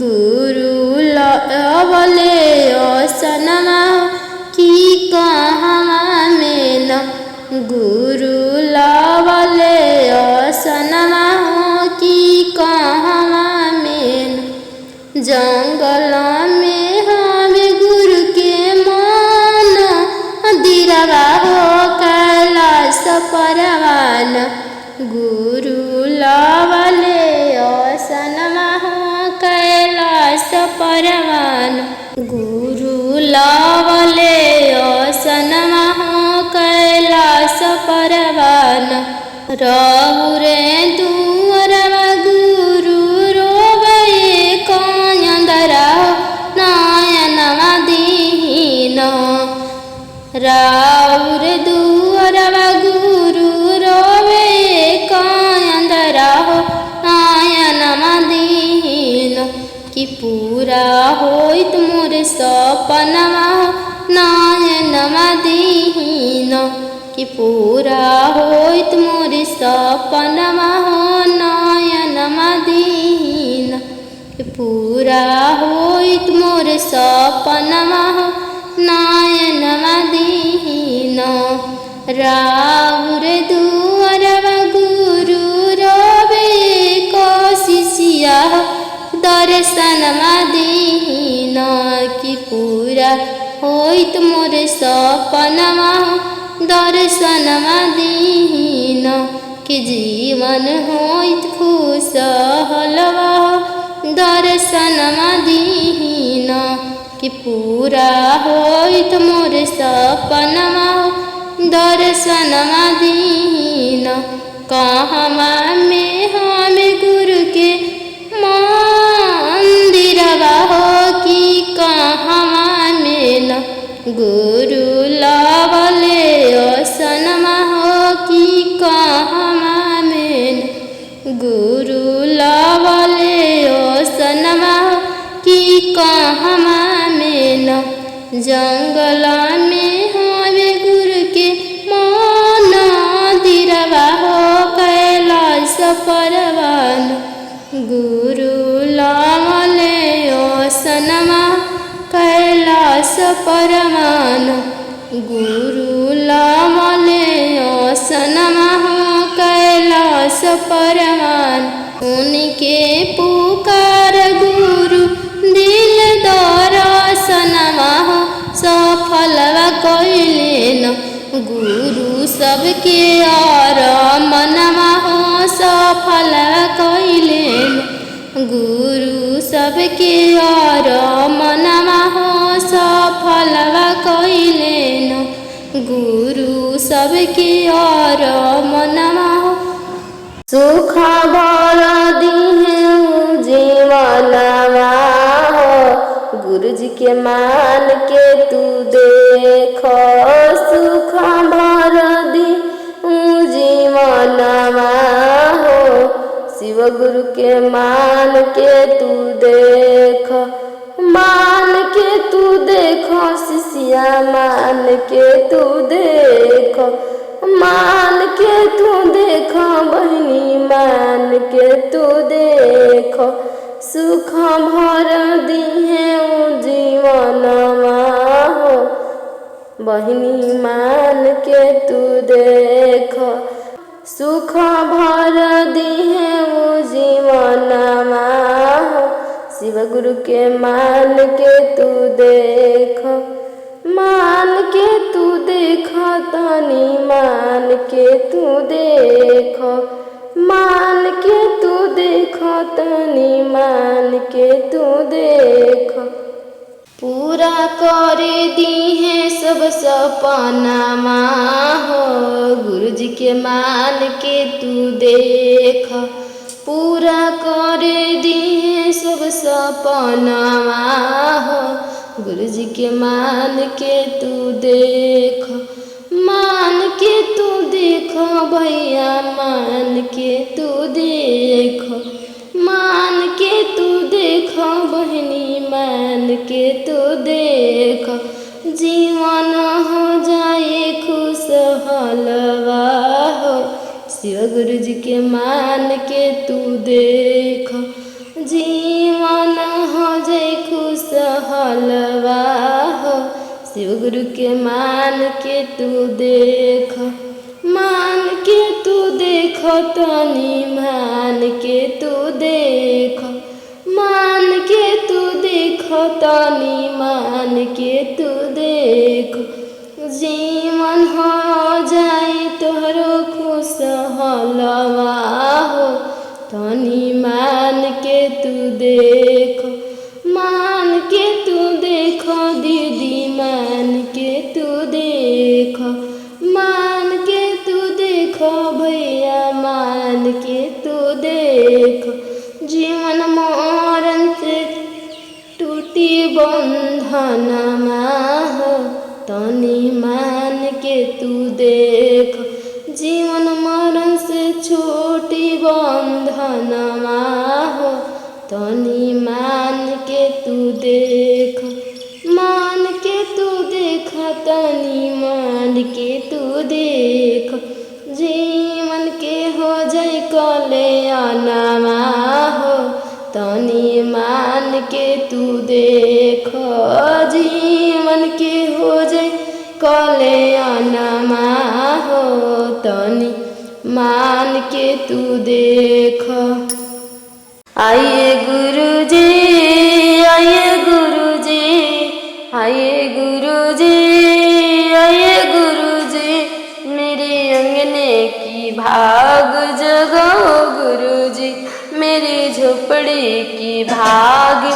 गुरु लवले असनवा कि कहवा में न गुरु लवले असनवा कि कहवा में न जंगल में हवे गुरु के मन दिरवा हो कैलाश परवान गुरु लवले असनवा हो कैलाश परवान गुरु लवले असनवा हो कैलाश परवान रहुरे दुआरवा गुरु रोवे कायंदरा नयनवा दीन राउर दुआरवा गुरु रोवे कायंदरा नयनवा दीन कि पूरा होइत मोर सपनमा नयनवा दीन कि पूरा होइत मोर सपनमा नयनवा दीन कि पूरा होइत मोर सपनमा नयनवा दीन राउर दुआरवा गुरु रोवे कोशिशिया दर्शनवा दीन कि पूरा होइत मोर सपनमा दर्शनवा दीन कि जीवन होइत खुशहलवा दर्शनवा दीन कि पूरा होइत मोर सपनमा दर्शनवा दीन कहवा में हमें गुरु के मंदिरवा हो कि कहवा में न गुरु लवले असनवा हो कि कहवा में न गुरु लवले असनवा हो कि कहवा में न जंगल में हवे गुरु के मंदिरवा हो कैलाश परवान गुरु लवले परमान गुरु लामले सनमः कैलास परमान उनके पुकार गुरु दिल दर्शनमः सफल कैलेन गुरु सबके और मनमः सफल कैलेन गुरु सबके और मनमः सफल कैलेन गुरु सबके और मनमः सुख भर दिहे जीवनमा गुरु जी के मान के तू देख सुख भर दी जीवनमा शिव गुरु के मान के तू देख मान के तू देख शिष्या मान के तू देख मान के तू देख बहनी मान के तू देख सुख भर दिहे जीवनमा बहनी मान के तू देख सुख भर दिहे जीवनमा शिव गुरु के मान के तू देख मान के तू देख तनी मान के तू देख मान के तू देख तनी मान के तू देख पूरा कर दी है सब सपना हो गुरु जी के मान के तू देख पूरा कर दी है सब सपना हो गुरु जी के मान के तू देख मान के तू देख भैया मान के तू देख मान के तू देख बहनी मान के तू देख जीवन हो जाए खुशहालवा हो शिव गुरु जी के मान के तू देख जीवन हो जाए खुशहालवा हो शिव गुरु के मान के तू देख मान के तू देख तनी मान के तू देख मान के तू देख तनी मान के तू देख जीवन हो जाए तोहरो खुशहालवा हो तनी मान के तू देख मान के तू देख दीदी मान के तू देख मान के तू देख भैया मान के तू देख जीवन मरण से टूटी बंधनमा हो तनी मान के तू देख जीवन मरण से छूटी बंधनमा हो तनी मान के तू देख मान के तू देख तनी मान के तू देख जीवन के हो जाए कल्याणमा हो तनी मान के तू देख जीवन के हो जाए कल्याणमा हो तनी मान के तू देख आइए गुरुजी आइए गुरुजी आइए गुरुजी आइए गुरुजी मेरे अंगने की भाग जगाओ गुरुजी मेरी झोपड़ी की भाग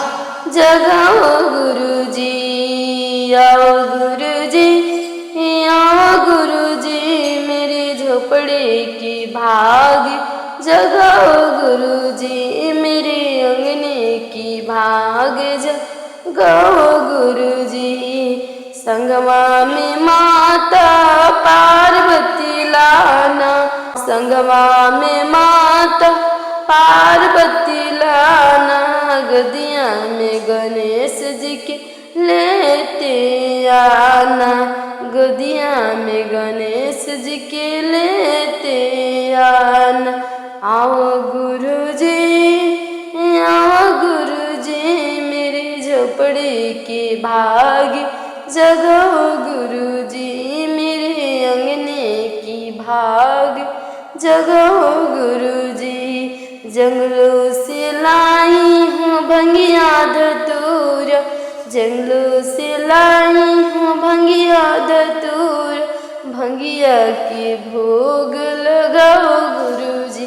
जगाओ गुरुजी आओ गुरुजी आओ गुरुजी मेरी झोपड़ी की भाग जगाओ गुरुजी मेरे अंगने की भाग जगाओ गुरुजी संगमा में माता पार्वती लाना संगमा में माता पार्वती लाना गदिया में गणेश जी के लेते आना गदिया में गणेश जी के लेते आना आओ गुरुजी मेरी झोपड़ी की भाग जगाओ गुरुजी मेरे अंगने की भाग जगाओ गुरुजी। जंगलों से लाई हूँ भंगिया धतूर जंगलों से लाई हूँ भंगिया धतूर भंगिया के भोग लगाओ गुरुजी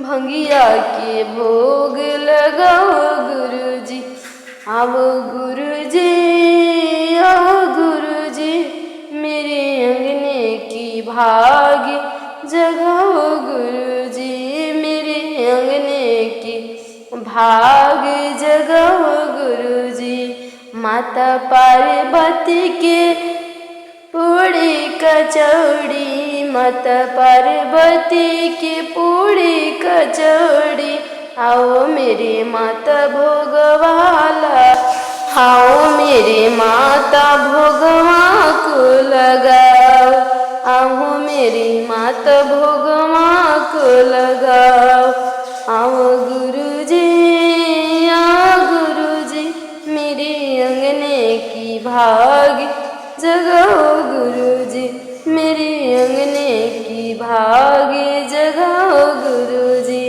भंगिया के भोग लगाओ गुरुजी। आओ गुरुजी आओ गुरुजी मेरे अंगने की भाग जगाओ गुरुजी मेरे अंगने की भाग जगाओ गुरुजी। माता पार्वती के पूड़ी कचौड़ी माता पार्वती की पूड़ी कचौड़ी आओ मेरे माता भोगवाला आओ मेरे माता भोगवा को लगाओ आओ मेरी माता भोगवा को लगाओ। आओ गुरुजी मेरे अंगने की भाग जगाओ गुरुजी मेरे अंगने की भाग जगाओ गुरुजी।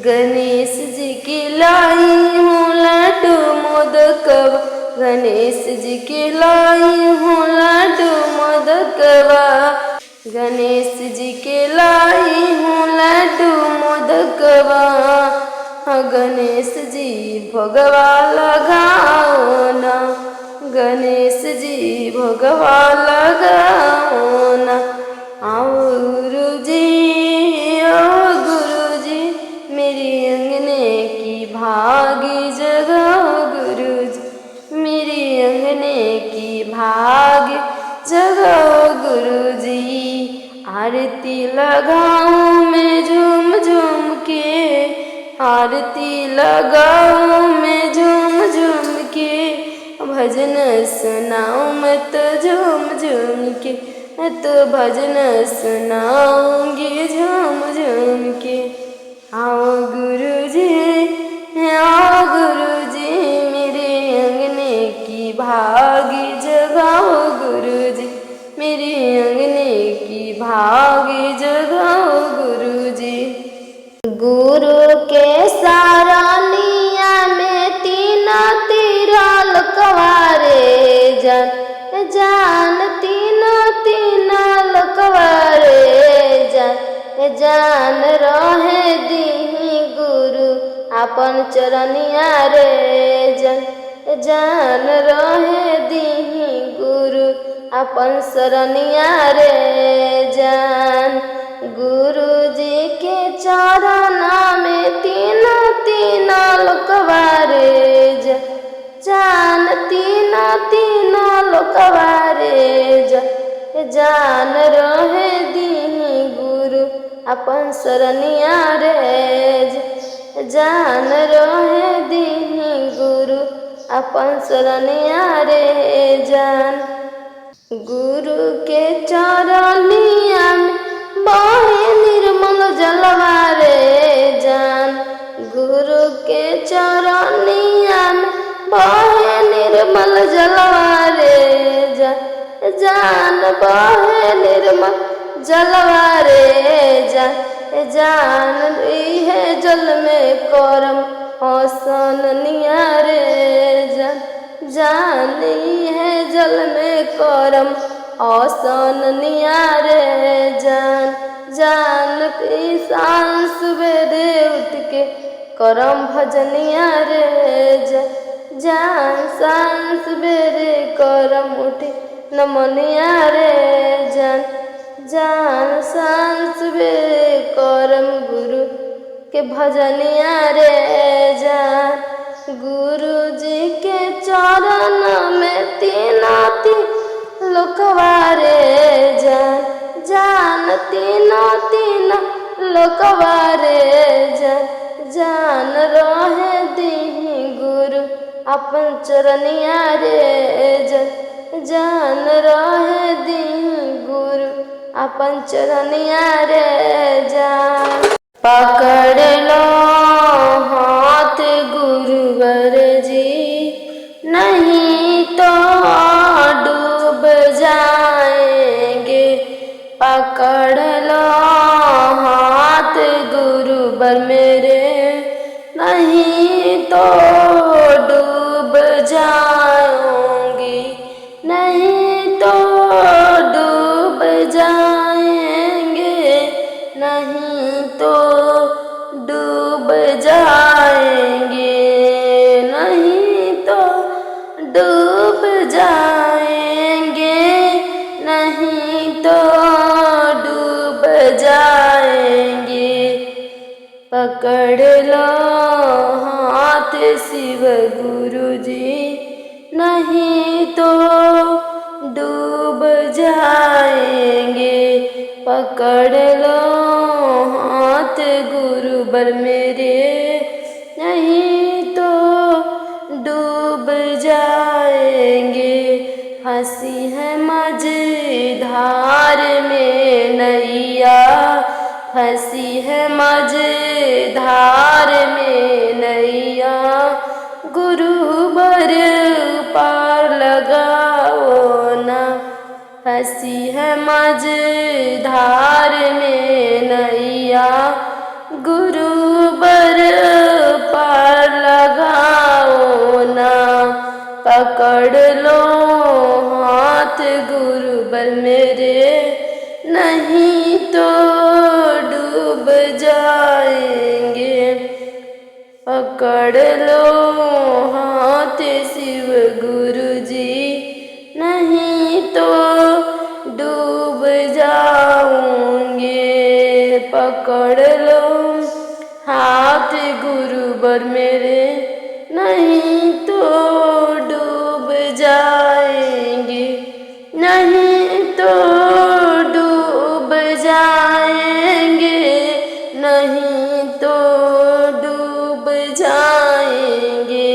गणेश जी की लाई हूँ लड्डू मोदकवा गणेश जी की लाई हूँ लड्डू मोदकवा गणेश जी के लाई हूँ लड्डू मोदकवा। गणेश जी भोगवा लगाओ ना गणेश जी भोगवा लगाओ ना। आओ गुरुजी मेरे अंगने की भागी जगाओ गुरुजी मेरे अंगने की भाग जगाओ गुरुजी। आरती लगाऊं मैं झूम झूम के आरती लगाऊं मैं झूम झूम के भजन सुनाऊं मैं तो झूम झूम के मैं तो भजन सुनाऊंगी झूम झूम के। आओ गुरुजी मेरे अंगने की भागी जगाओ गुरुजी मेरे अंगने की भागी जगाओ गुरुजी। गुरु के सारनिया में तीना तीरा लकवारे जान तीना लकवारे जान रहे दीही गुरु अपन चरनिया रे जान रहे दीही गुरु अपन शरनिया रे जान। गुरु जी के चरण में तीना लोकवारे जान तीना लोकवारे जान रहे दीही गुरु अपन शरनिया रे जान रहे दीही गुरु अपन शरनिया रे जान। गुरु के चरनिया में बहे निर्मल जलवा रे जान गुरु के चरनिया में बहे निर्मल जलवा रे जान बहे निर्मल जलवा रे जान है जल में करम हसन नियारे जान है जल में करम हसन नियारे जान की सांस बेदे उठ के करम भजनिया रे जान सांस बेरे करम उठे नमनिया रे जान सांस बेरे करम गुरु के भजनिया रे जान। गुरु जी के चरण में तीना लोकवारे जान तीना लोकवारे जान रहे दीही गुरु अपन चरनिया रे जान रहे दीही गुरु अपन चरनिया रे जान। पकड़ लो हाथ गुरुवर जी नहीं तो जाएंगे, नहीं तो डूब जाएंगे, नहीं तो डूब जाएंगे, नहीं तो डूब जाएंगे। पकड़ लो हाथ शिव गुरु जी, नहीं तो डूब जाएंगे। पकड़ लो हाथ गुरुवर मेरे, नहीं तो डूब जाएंगे। हंसी है मझधार में नैया, फंसी है मझधार में नैया, गुरुवर पार लगाओ ना। फंसी है मझधार में नैया, गुरुवर पार लगाओ ना। पकड़ लो हाथ गुरुवर मेरे, नहीं तो डूब जाएंगे। पकड़ लो हाथ शिव गुरु जी, नहीं तो डूब जाऊंगे। पकड़ लो हाथ गुरुवर मेरे, नहीं तो डूब जाएंगे, नहीं तो डूब जाएंगे, नहीं तो डूब जाएंगे।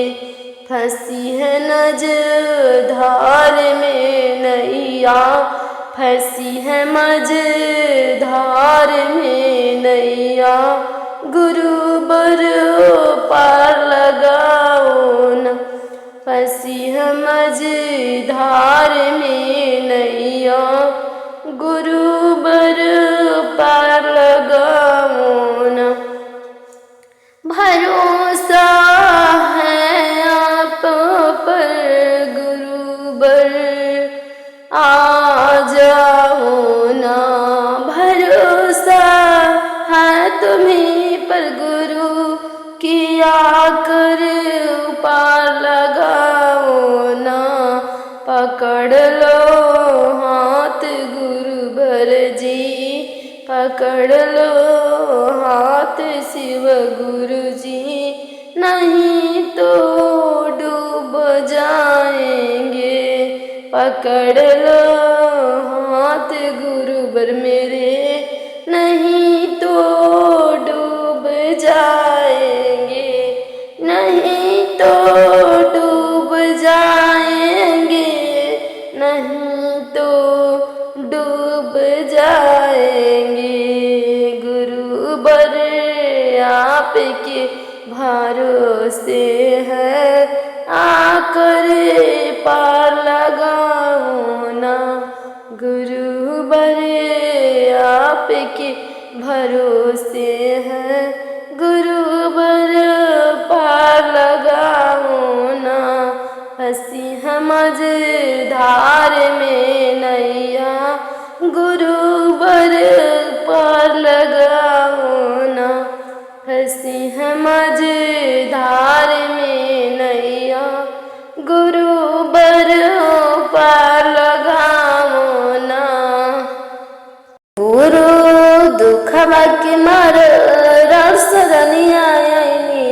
फंसी है नझधार में नैया, फंसी है मझधार में नैया, गुरुवर पार लगाओ ना। फंसी है मझधार में नैया, गुरुवर पार लगाओ ना। भरोसा है आप पर गुरुवर, आ जाओ ना। भरोसा है तुम्हीं पर गुरु, किया कर पार लगाओ ना। पकड़ लो हाथ गुरुवर जी, पकड़ लो हाथ शिव गुरु जी, नहीं तो डूब जाएंगे। पकड़ लो हाथ गुरुवर मेरे, नहीं तो डूब जाएंगे, नहीं तो डूब जाएंगे, नहीं तो डूब जाएंगे। गुरुवर आपके भरोसे है, आकर पार लगाओ ना। गुरुवर आपके भरोसे है, गुरुवर पार लगाओ ना। फंसी है मझधार में नैया, गुरुवर पार लगाओ ना। फंसी है मझधार में नैया, गुरुवर पार लगाओ ना। गुरु दुखवा के मार रसरनिया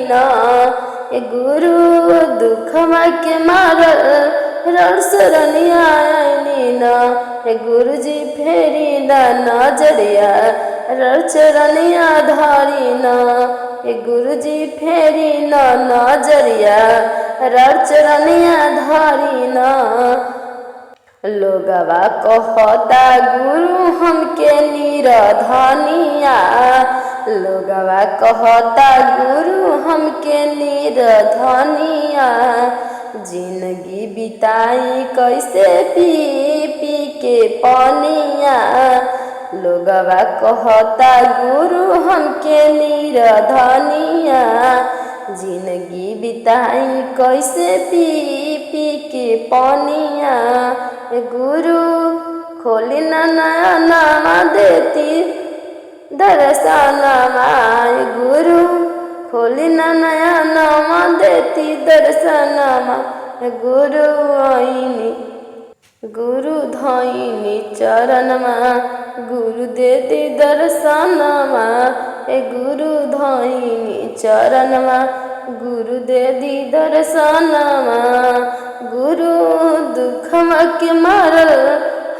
ना, गुरु दुखवा के मार रसरनिया ना। गुरु जी फेरी ना नजरिया रचरनिया धारी ना। गुरु जी फेरी ना नजरिया रचरनिया धारी ना। लोगवा कहता गुरु हमके निरधनिया, लोगवा कहता गुरु हमके निरधनिया। जिंदगी बिताई कैसे पी पी के पनिया, लोगवा कहता गुरु हमके निरधनिया। जिंदगी बिताई कैसे पी पी के पनिया। गुरु खोली न नया नामा देती दर्शनमा गुरु खोली न नया नामा देती दर्शनमा गुरु आईनी गुरु धोइनी चरणमा गुरु देती दर्शनमा गुरु धोइनी चरणमा गुरु देती दर्शनमा गुरु दुखमा के मारल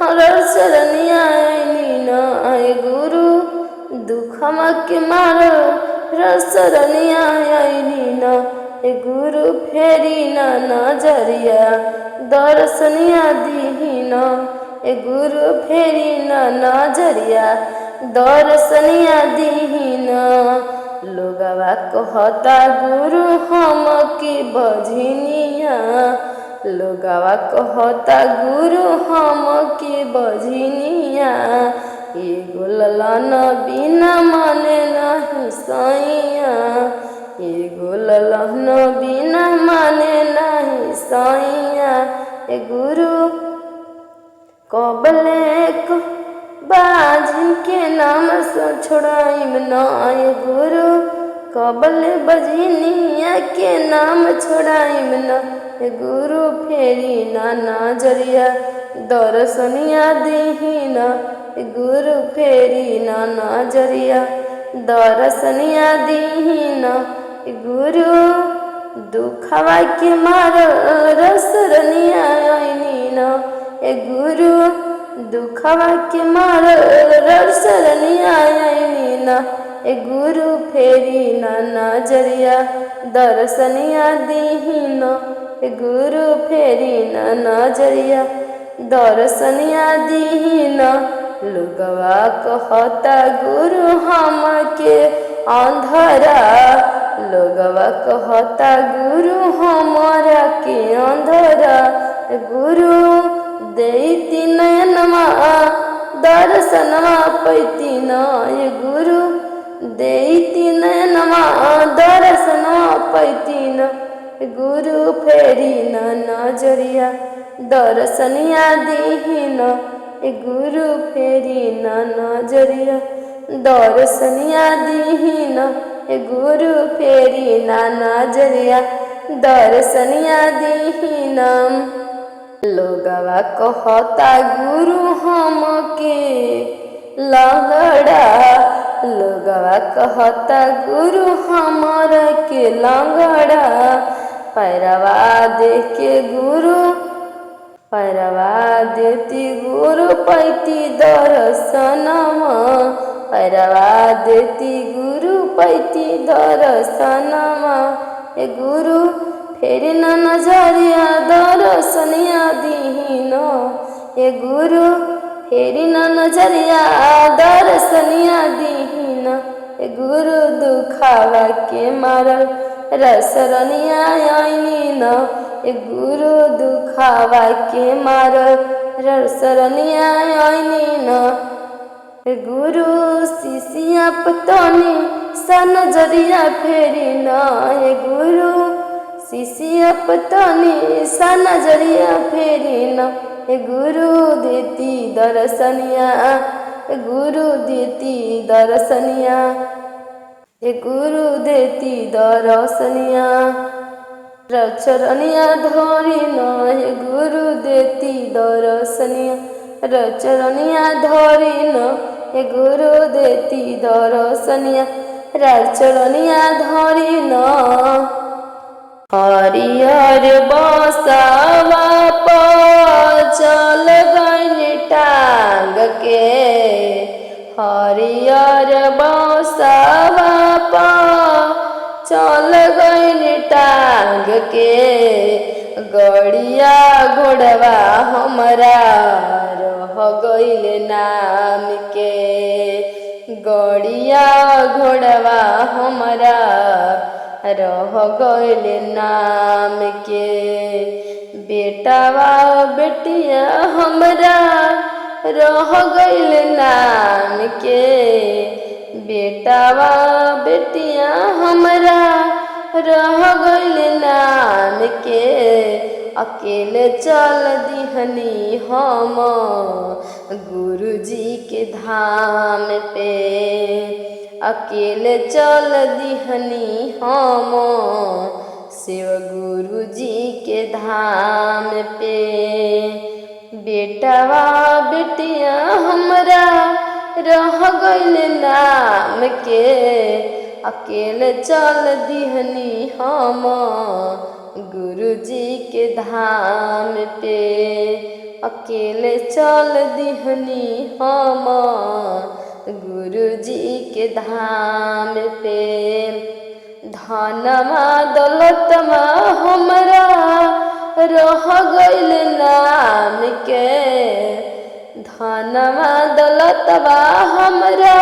हर शरणिया आईनी गुरु दुखमा के मारल हर शरणिया आईनी गुरु फेरी न नजरिया दर्शनिया दीहीन गुरु फेरी न नजरिया दर्शनिया दीहीन लोगवा कहता गुरु हम की बझनिया लोगवा कहता गुरु हम की बझनिया एगो ललन बिना माने नहीं सैया एगो ललन बिना माने नहीं सैया गुरु कबले बाझन के नाम से छोड़ाइम न गुरु कबले बजनिया के नाम छोड़ाइम न गुरु फेरी ना नजरिया दर्शनिया दीहीन गुरु फेरी ना नजरिया दर्शनिया दीहीन गुरु दुखवा के मारल रसरनिया आईनीन गुरु दुखवा के मारल रसरनिया आईनीन गुरु फेरी ना नजरिया दर्शनिया दीहीन गुरु फेरी ना नजरिया दर्शनिया दीहीन लोगवा कहता गुरु हम के अंधरा लोगवा कहता गुरु हमारा के अंधरा गुरु देती नयनमा दर्शनमा पैती न गुरु देती नयनमा दर्शनमा पैती न गुरु फेरी न नजरिया दर्शनिया दीहीन गुरु फेरी न नजरिया दर्शनिया दीहीन गुरु फेरी ना नजरिया दर्शनिया दीहीन लोगवा कहता गुरु हम के लंगड़ा लोगवा कहता गुरु हमारा के लंगड़ा पैरवा दे के गुरु पैरवा देती गुरु पैती दर्शनमा पैरवा देती गुरु पैती दर्शनमा गुरु फेरी न नजरिया दर्शनिया दीहीन गुरु फेरी न नजरिया दर्शनिया दीहीन गुरु दुखावा के मारल रसरनिया आईनीन गुरु दुखावा के मारल रसरनिया आईनीन गुरु शिष्या पतनी सा नजरिया फेरी न गुरु शिष्या पतनी सा नजरिया फेरी न गुरु देती दर्शनिया गुरु देती दर्शनिया गुरु देती दर्शनिया रचरनिया धरी न गुरु देती दर्शनिया रचरनिया धरी न गुरु देती दर्शनिया रचरनिया धरी न हरियर बसवा पर चल गइल टांग के हरियर बसवा पर चल गइल टांग के गड़िया घोड़वा हमरा रह गइल नाम के गड़िया घोड़वा हमरा रह गइल नाम के बेटावा बेटिया हमरा रह गइल नाम के बेटावा बेटिया हमरा रह गइल नाम के अकेले चल दिहनी हम गुरु जी के धाम पे अकेले चल दिहनी हम शिव गुरु जी के धाम पे। बेटवा बेटिया हमरा रह गइल नाम के अकेले चल दिहनी हम गुरु जी के धाम पे अकेले चल दिहनी हम गुरु जी के धाम पे। धनमा दौलतमा हमरा रह गइल नाम के धनमा दौलतवा हमरा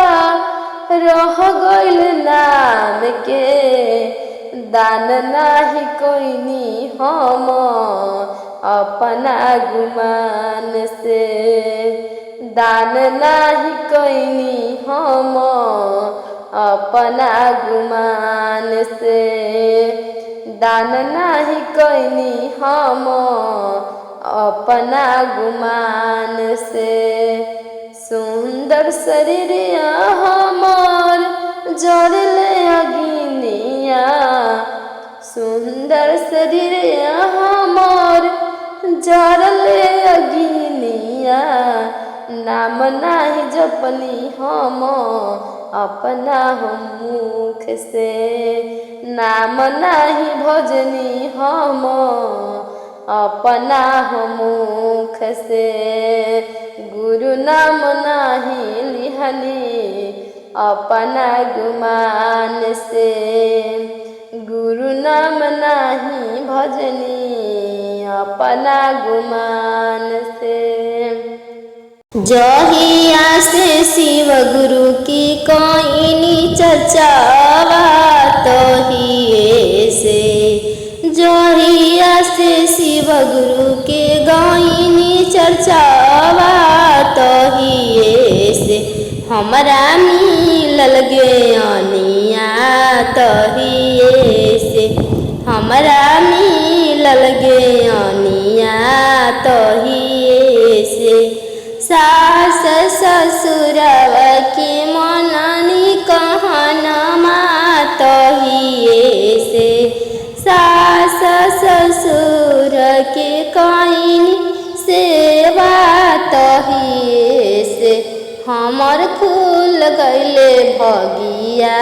रह गइल नाम के दान नाही कोइनी हम अपना गुमान से दान नाही कोइनी हम अपना गुमान से दान नाही कोइनी हम अपना गुमान से। सुंदर शरीरिया हमार जरले अगिनिया सुंदर शरीरिया हमार जरले अगिनिया नाम नाही जपनी हम अपना हम मुख से नाम नाही भजनी हम अपना हम मुख से। गुरु नाम नाही लिहनी अपना गुमान से गुरु नाम नाही भजनी अपना गुमान से। जहिया से शिव गुरु की कोइनी चर्चावा तहिए से जहिया से शिव गुरु के गाइनी चर्चावा तहिए से हमरा मिलल ज्ञानिया तहिए से हमरा मिलल ज्ञानिया तहिए से। सास ससुरव के मननी कहनमा तहिए से सास ससुर के कइनी सेवा तहिए से हमर खुल गइले भगिया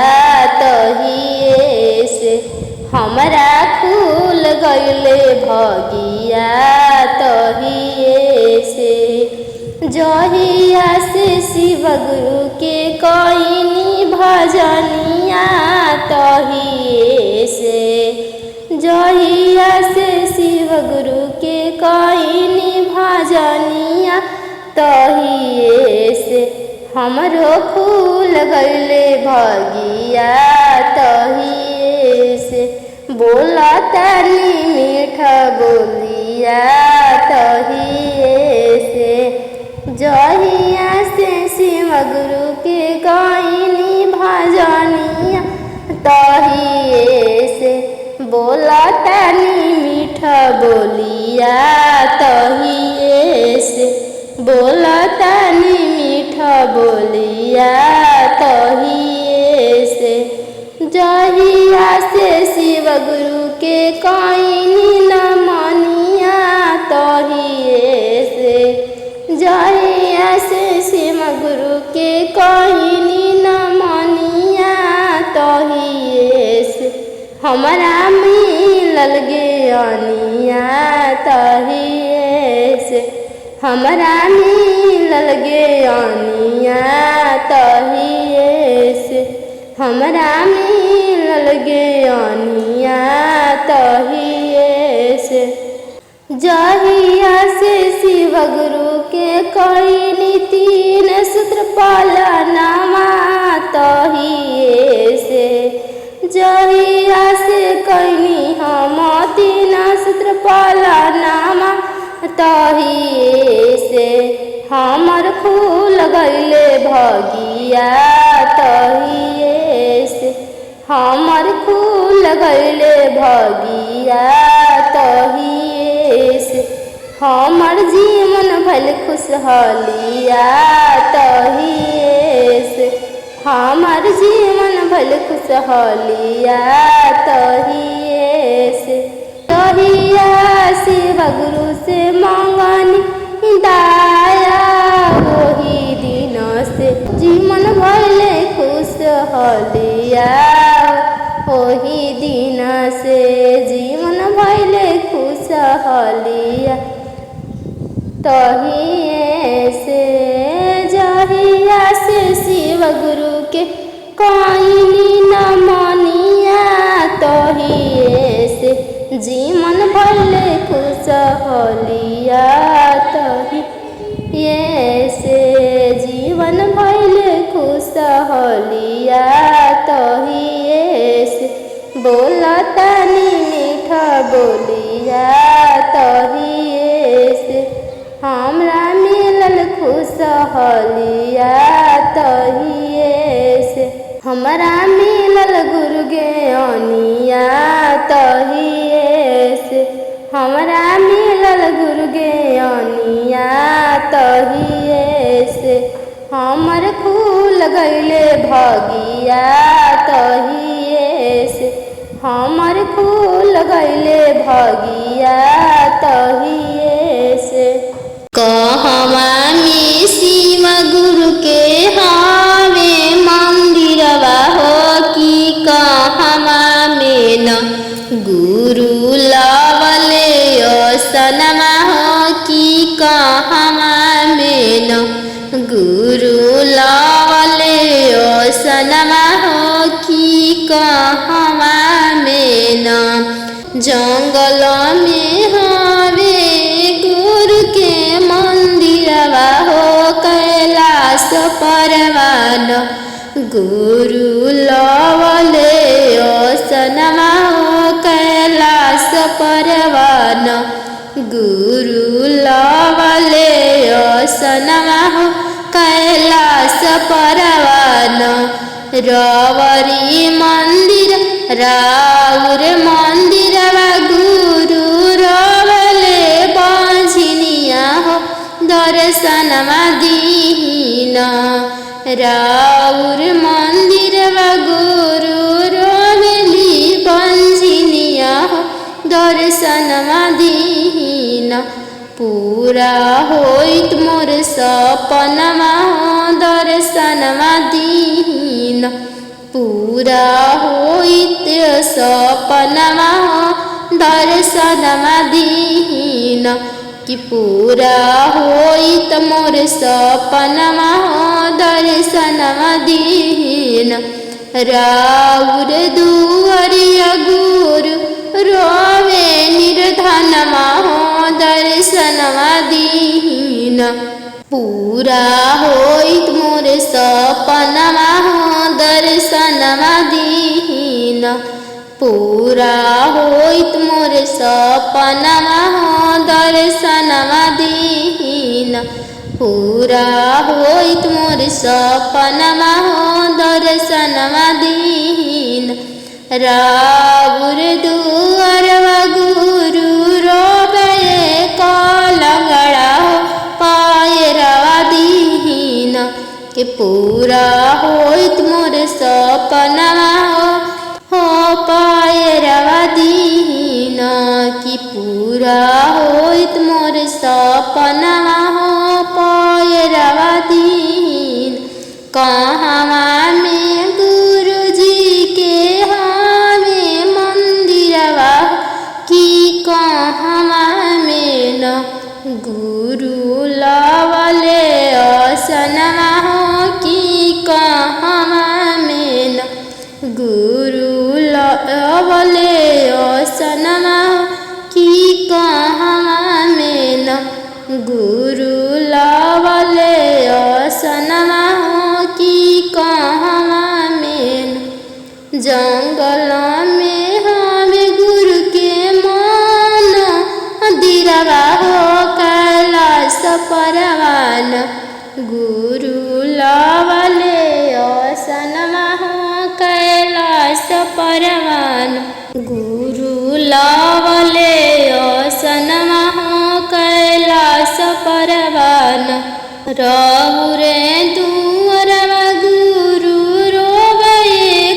तहिए से हमरा खुल गइले भगिया तहिए से। जहिया से शिव गुरु के कइनी भजनिया तहिए से जहिया से शिव गुरु के कइनी भजनिया तहिए से हमरो खुल गइले भगिया तहिए से। बोला तानी मीठा बोलिया तहिए से जहिया से शिव गुरु के गाइनी भजनिया तहिए से। बोला तानी मीठा बोलिया तहिए से बोला तानी मीठा बोलिया तहिए से। जहिया से शिव गुरु के कइनी नमनिया तहिए से जहिया से शिव गुरु के कइनी नमनिया तहिए से हमरा मिलल ज्ञानिया तहिए से हमरा मिलल ज्ञानिया तहिए से हमरा मिलल ज्ञानिया तहिए से। जहिया से शिव गुरु के कइनी तीन सूत्र पालनमा तहिए से जहिया से कइनी हम तीन सूत्र पालनमा तहिए से हमर खुल गइले भगिया तहिए से हमर खुल गइले भगिया तहिए से हमर जीवन भल खुशहालिया तहिए से, हमर जीवन भल खुशहालिया तहिए से। तहिया शिव गुरु से मांगनी दाया, वही दिन से जीवन भल खुशहालिया, वही दिन से जीवन भल खुशहालिया तहिए से। जहिया से शिव गुरु के कहीं न मानिया, तहिए से जीवन भल खुशहालिया तहिए से जीवन भल खुशहालिया तहिए से। बोला तनी मीठा बोलिया तहिए से, हमरा मिलल खुशहालिया तहिए से। हमरा मिलल गुरु ज्ञानिया तहिए से, हमरा मिलल गुरु ज्ञानिया तहिए से। हमर खुल गइले भगिया तहिए से, हमर खुल गइले भगिया तहिए से। कहवा में शिव गुरु के हावे मंदिरवा हो, कि कहवा में न गुरु लावले सनमा हो, कि कहवा में न गुरु लावले सनमा हो, कि कहवा में न जंगल में हवे गुरु के मंदिरवा हो। कैलाश परवान गुरु लावले सनमा हो, कैलाश परवान गुरु लावले सनमा हो, कैलाश परवान। रावरी मंदिर राउर मंदिरवा गुरु रावले बांझिनिया हो, दर्शनमा दीना। राउर मंदिरवा गुरु रावली बांझिनिया हो, दर्शनमा दीना। पूरा होइत मोर सपनमा हो, दर्शनमा दीना। पूरा होइत सपनमा हो, दर्शनमा दीना। कि पूरा होइत मोर सपनमा हो, दर्शनमा दीना। राउर दुआरिया गुरु रोवे निर्धनमा हो, दर्शनमा दीना। पूरा होइत मोर सपनमा हो, दर्शनमा दीना। पूरा होइत मोर सपनमा हो, दर्शनमा दीना। पूरा होइत मोर सपनमा हो, दर्शनमा दीना। राउर दुआरवा गुरु रोवे कालगड़ा हो, पायरवा दीना। कि पूरा होइत मोर सपनमा हो, पायरवा दीना। कि पूरा होइत मोर सपनमा हो, पायरवा दीना। कहवा में गुरु जी के हावे मंदिरवा, कि कहवा में न गुरु लावले सनमा हो, कि कहवा में न गुरु लावले सनमा हो, कि कहवा में न गुरु लावले सनमा हो, कि कहवा में न जंगल में हवे गुरु के मंदिरवा हो। कैलाश परवान गुरु लावले सनमा हो, कैलाश परवान गुरु लावले सनमा हो, कैलाश रहुरे दुअरवा गुरु रोवे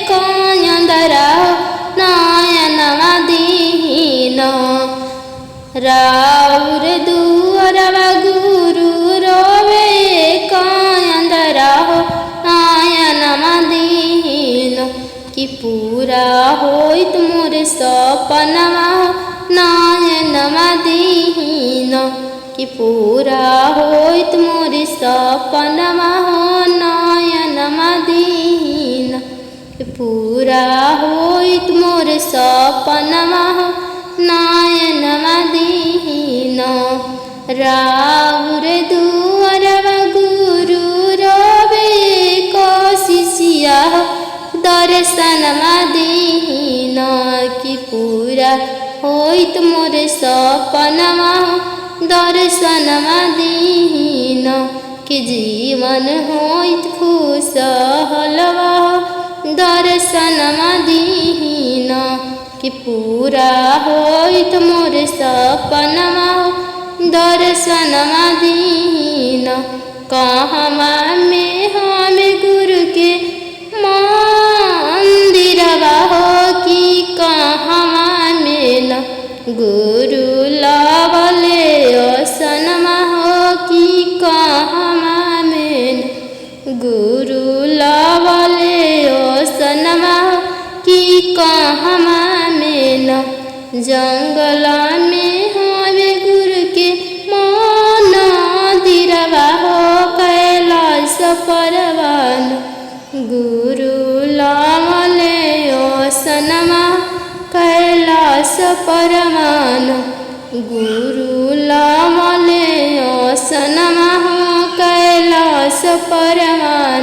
कयंदरा नयनवा दीन रहुरे दुअरवा गुरु रोवे कयंदरा नयनवा दीन कि पूरा होइत मोर सपनवा नयनवा दीन कि पूरा होइत मोर सपनवा नयनवा दीन कि पूरा होइत मोर सपनवा नयनवा दीन राउर दुअरवा गुरु रोवे कोशिशिया दर्शनवा दीन कि पूरा होइत मोर सपनवा दर्शनवा दीन कि जीवन होइत खुशहलवा दर्शनवा दीन कि पूरा होइत मोर सपनवा दर्शनवा दीन कहवा में हम गुरु के मंदिरवा हो कि कहवा में न गुरु लावले असनमा हो कि कहवा में गुरु लावले असनमा कि कहवा में न जंगल में हवे गुरु के मंदिरवा हो कैलाश परवान गुरु लावले असनमा कैलाश परमान गुरु लावले असनमा कैलाश परमान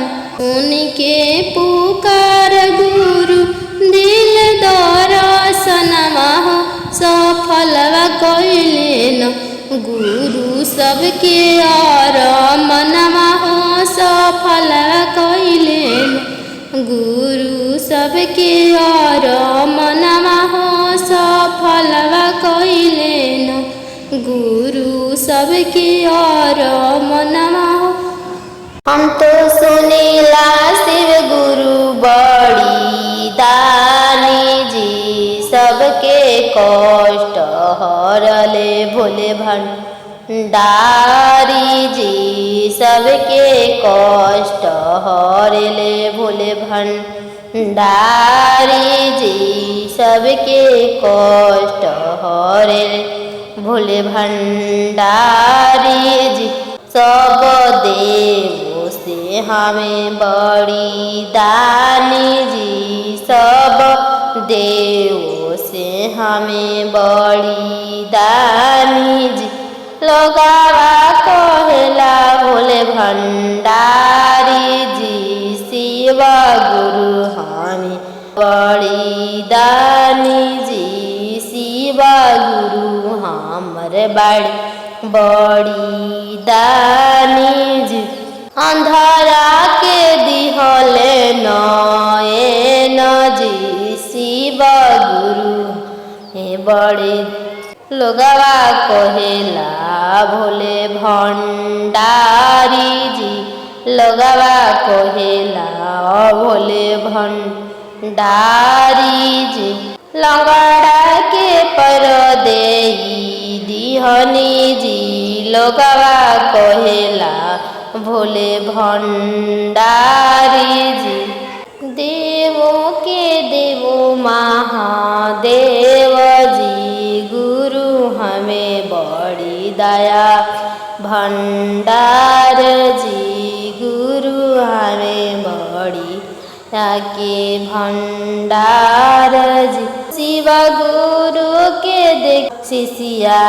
उनके पुकार गुरु दिल दर्शनमा सफलवा कैलेन गुरु सबके और मनवा सफलवा कैलेन गुरु सबके और मनवा सफलवा कैलेन गुरु सबके और मनवा हम तो सुनीला शिव गुरु बड़ी दानी जी सबके कष्ट हरले भोले भंडारी जी सबके कष्ट हरले भोले भंडारी जी सबके कष्ट हरले भोले भंडारी जी सब देवों से हमें बड़ी दानी जी सब देवों से हमें बड़ी दानी जी लोगावा कहेला भोले भंडारी जी शिव गुरु हमें बड़ी दानी जी शिव गुरु हमर बड़ी दानी जी अंधारा के दिहले नयन जी शिव गुरु हे बड़े लोगवा कहेला भोले भंडारी जी लोगवा कहेला भोले भंडारी जी लंगड़ा के पर देई दिहनी जी लोगवा कहेला भोले भंडारी जी देवों के देवो महादेव जी गुरु हमें बड़ी दया भंडार जी गुरु हमें बड़ी के भंडार जी शिव गुरु के देख शिष्या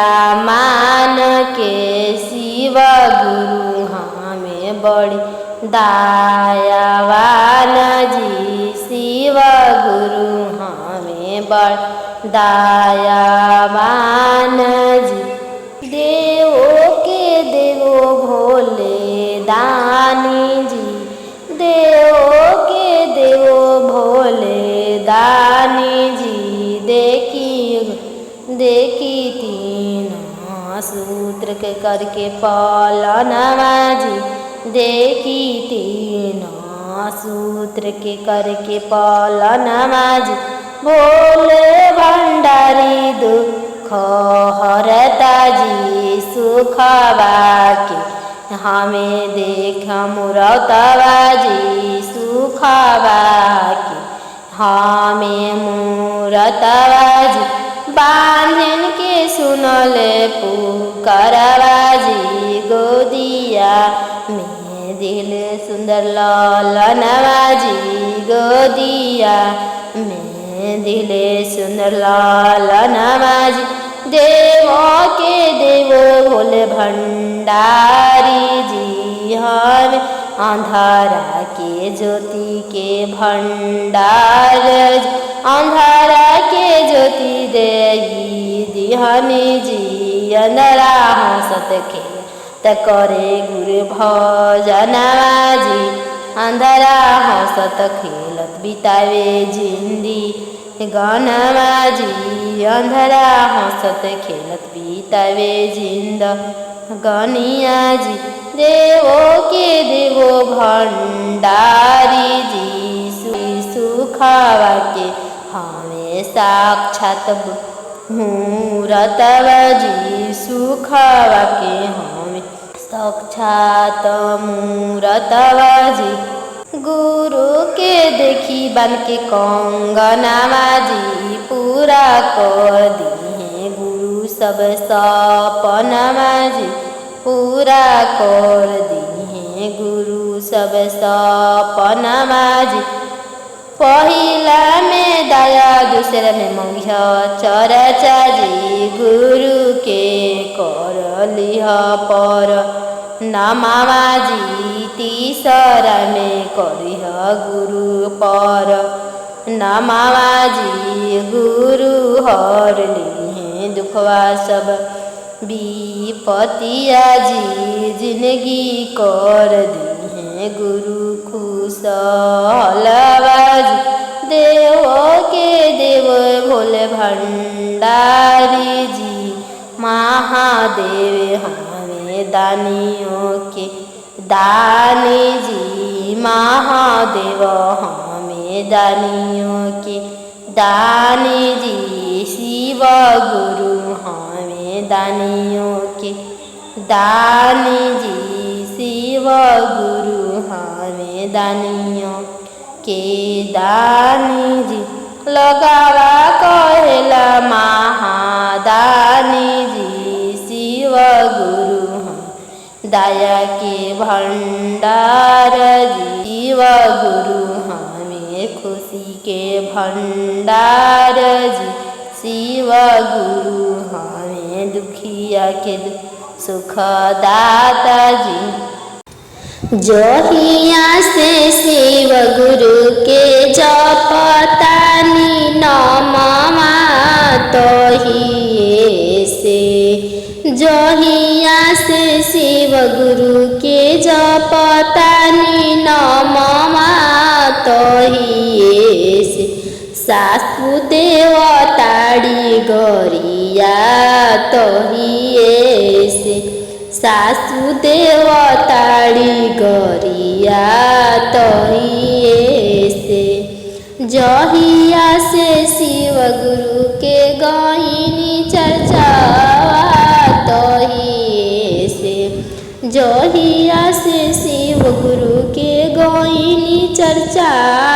मान के शिव गुरु हमें बड़ी दयावान जी शिव गुरु हमें बड़ी दयावान जी देवों के देवो भोले दानी जी देवों के देवो भोले दानी जी देखी देखी तीन सूत्र के करके पालनवा जी देखी तीन सूत्र के करके पालनवा जी भोले भंडारी दुख हरता जी सुखवा के हमें देख मुरतवा जी सुखवा के हमें मुरतवा जी बांधन के सुनले पुकारवा जी गोदिया में दिल सुंदर लालनवा जी गोदिया में दिल सुंदर लालनवा जी देवो के देवो भोले भंडारी जी हम अंधारा के ज्योति के भंडार अंधारा के ज्योति देई दिहनी जी अंधरा हंसत खेल त करे गुरु भजनवा जी अंधरा हंसत खेलत बितावे जिंदी गनवा जी अंधरा हंसत खेलत बितावे जिंद गनिया जी देवो के देवो भंडारी जी सुखवा के हमें साक्षात मूरतवा जी सुखवा के हमें साक्षात मूरतवा जी गुरु के देखी बन के कंगनवा जी पूरा कर दिए गुरु सब सपनवा जी पूरा कर दिए गुरु सब सपनवा जी पहिला में दया दूसरे में मंगिया चर्चा जी गुरु के कर लिह पर नमावा जी तीसरा में करिह गुरु पर नमावा जी गुरु हर लिहे दुखवा सब विपतिया जी जिंदगी कर दिहे गुरु खुश हलवा जी देवो के देव भोले भंडारी जी महादेव हमें दानियों के दानी जी महादेव हमें दानियों के दानी जी शिव गुरु हमें दानियों के दानी जी शिव गुरु हमें दानियों के दानी जी लगावा कहेला महादानी जी शिव गुरु दया के भंडार जीव गुरु हमें खुशी के भंडार जी शिव गुरु हमें दुखिया के सुख दाता जी जोहिया से शिव गुरु के जपतानी नममा तोहिए से जोहिया से शिव गुरु के जपतानी नममा तोहिए से सासु देवताड़ी गरिया तोहिए से सासु देवताड़ी गरिया तोहिए से जहिया से शिव गुरु के गईनी चर्चा तोहिए से जहिया से शिव गुरु के गईनी चर्चा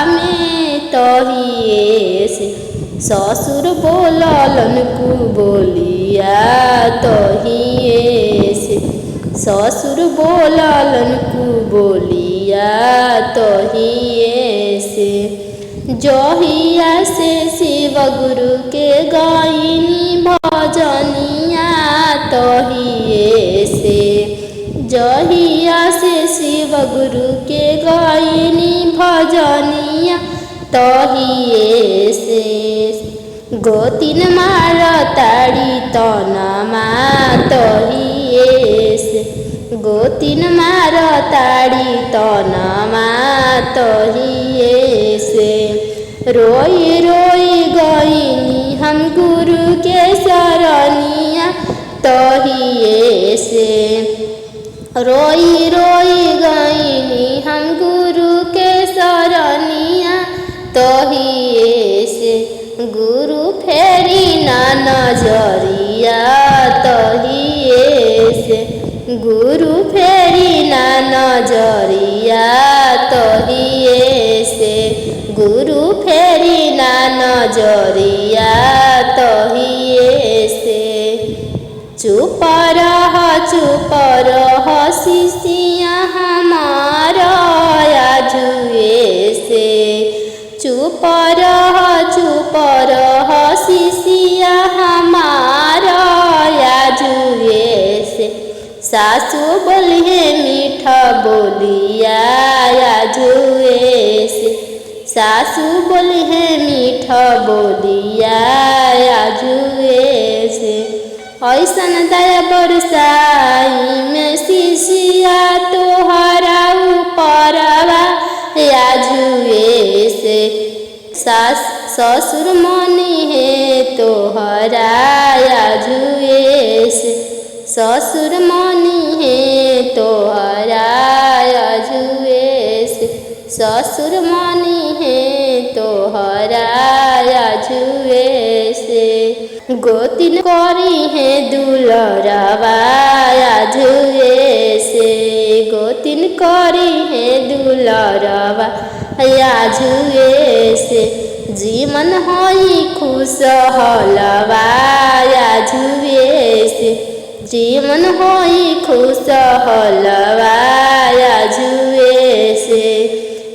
में तोहिए से ससुर बोललन कु बोलिया तोहिए से ससुर बोललन कु बोलिया तोहिए से जहिया से शिव गुरु के गईनी भजनिया तोहिए से जहिया से शिव गुरु के गईनी भजनिया तोहिए से गोतिन मार ताड़ी तनमा तोहिए से गोतिन मार ताड़ी तनमा तोहिए से रोई रोई गईनी हम गुरु के शरणिया तहिए से रोई रोई गईनी हम गुरु के शरणिया तहिए से गुरु फेरी ना नजरिया तहिए से गुरु फेरी ना नजरिया तहिए से गुरु फेरी ना नजरिया तहिए से चुप रह शिष्या हमारा आजुए से चुप रह शिष्या हमारा आजुए से सासू बोलिए मीठा बोलिया आजुए से सासू बोलिए मीठा बोलिया आजुए से ऐसन दया बरसाई में शिष्या तोहरा ऊपरवा आजुए से सास ससुर मनी है तोहरा आजुए से ससुर मनी है तोहरा आजुए से ससुर मनी है तोहरा आजुए से गोतिन करी है दुलरवा आजुए से गोतिन करी है दुलरवा आजुए से जीवन होई खुश हलवा आजुए से जीवन होई खुश हलवा आजुए से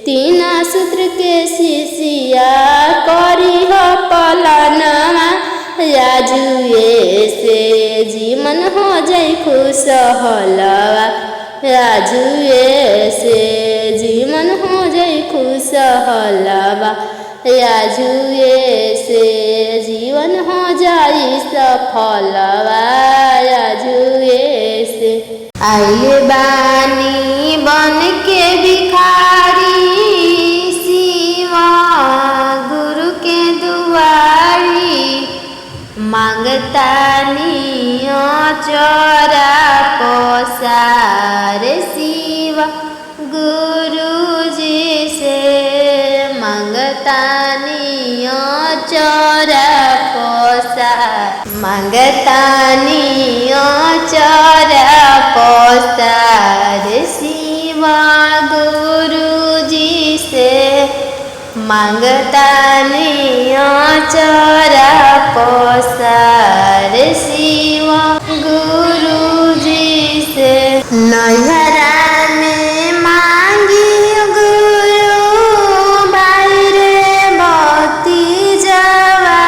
तीन सूत्र के शिष्या करी हो पलनवा आजुए से जीवन हो जाई खुश हलवा आजुए से जीवन हो जाई खुश हलवा आजुए से जीवन हो जाई सफलवा आजुए से आइले बानी बन के भिखारी शिवा गुरु के दुआरी मांगतानी चरा पसार शिवा गुरु जी से मांगतानी चरा पसार मांगतानी चरा पसार शिवा गुरु जी से मांगतानी चरा पसार शिवा गुरु जी से नैहरा में मांगी गुरु बाहरे बती जवा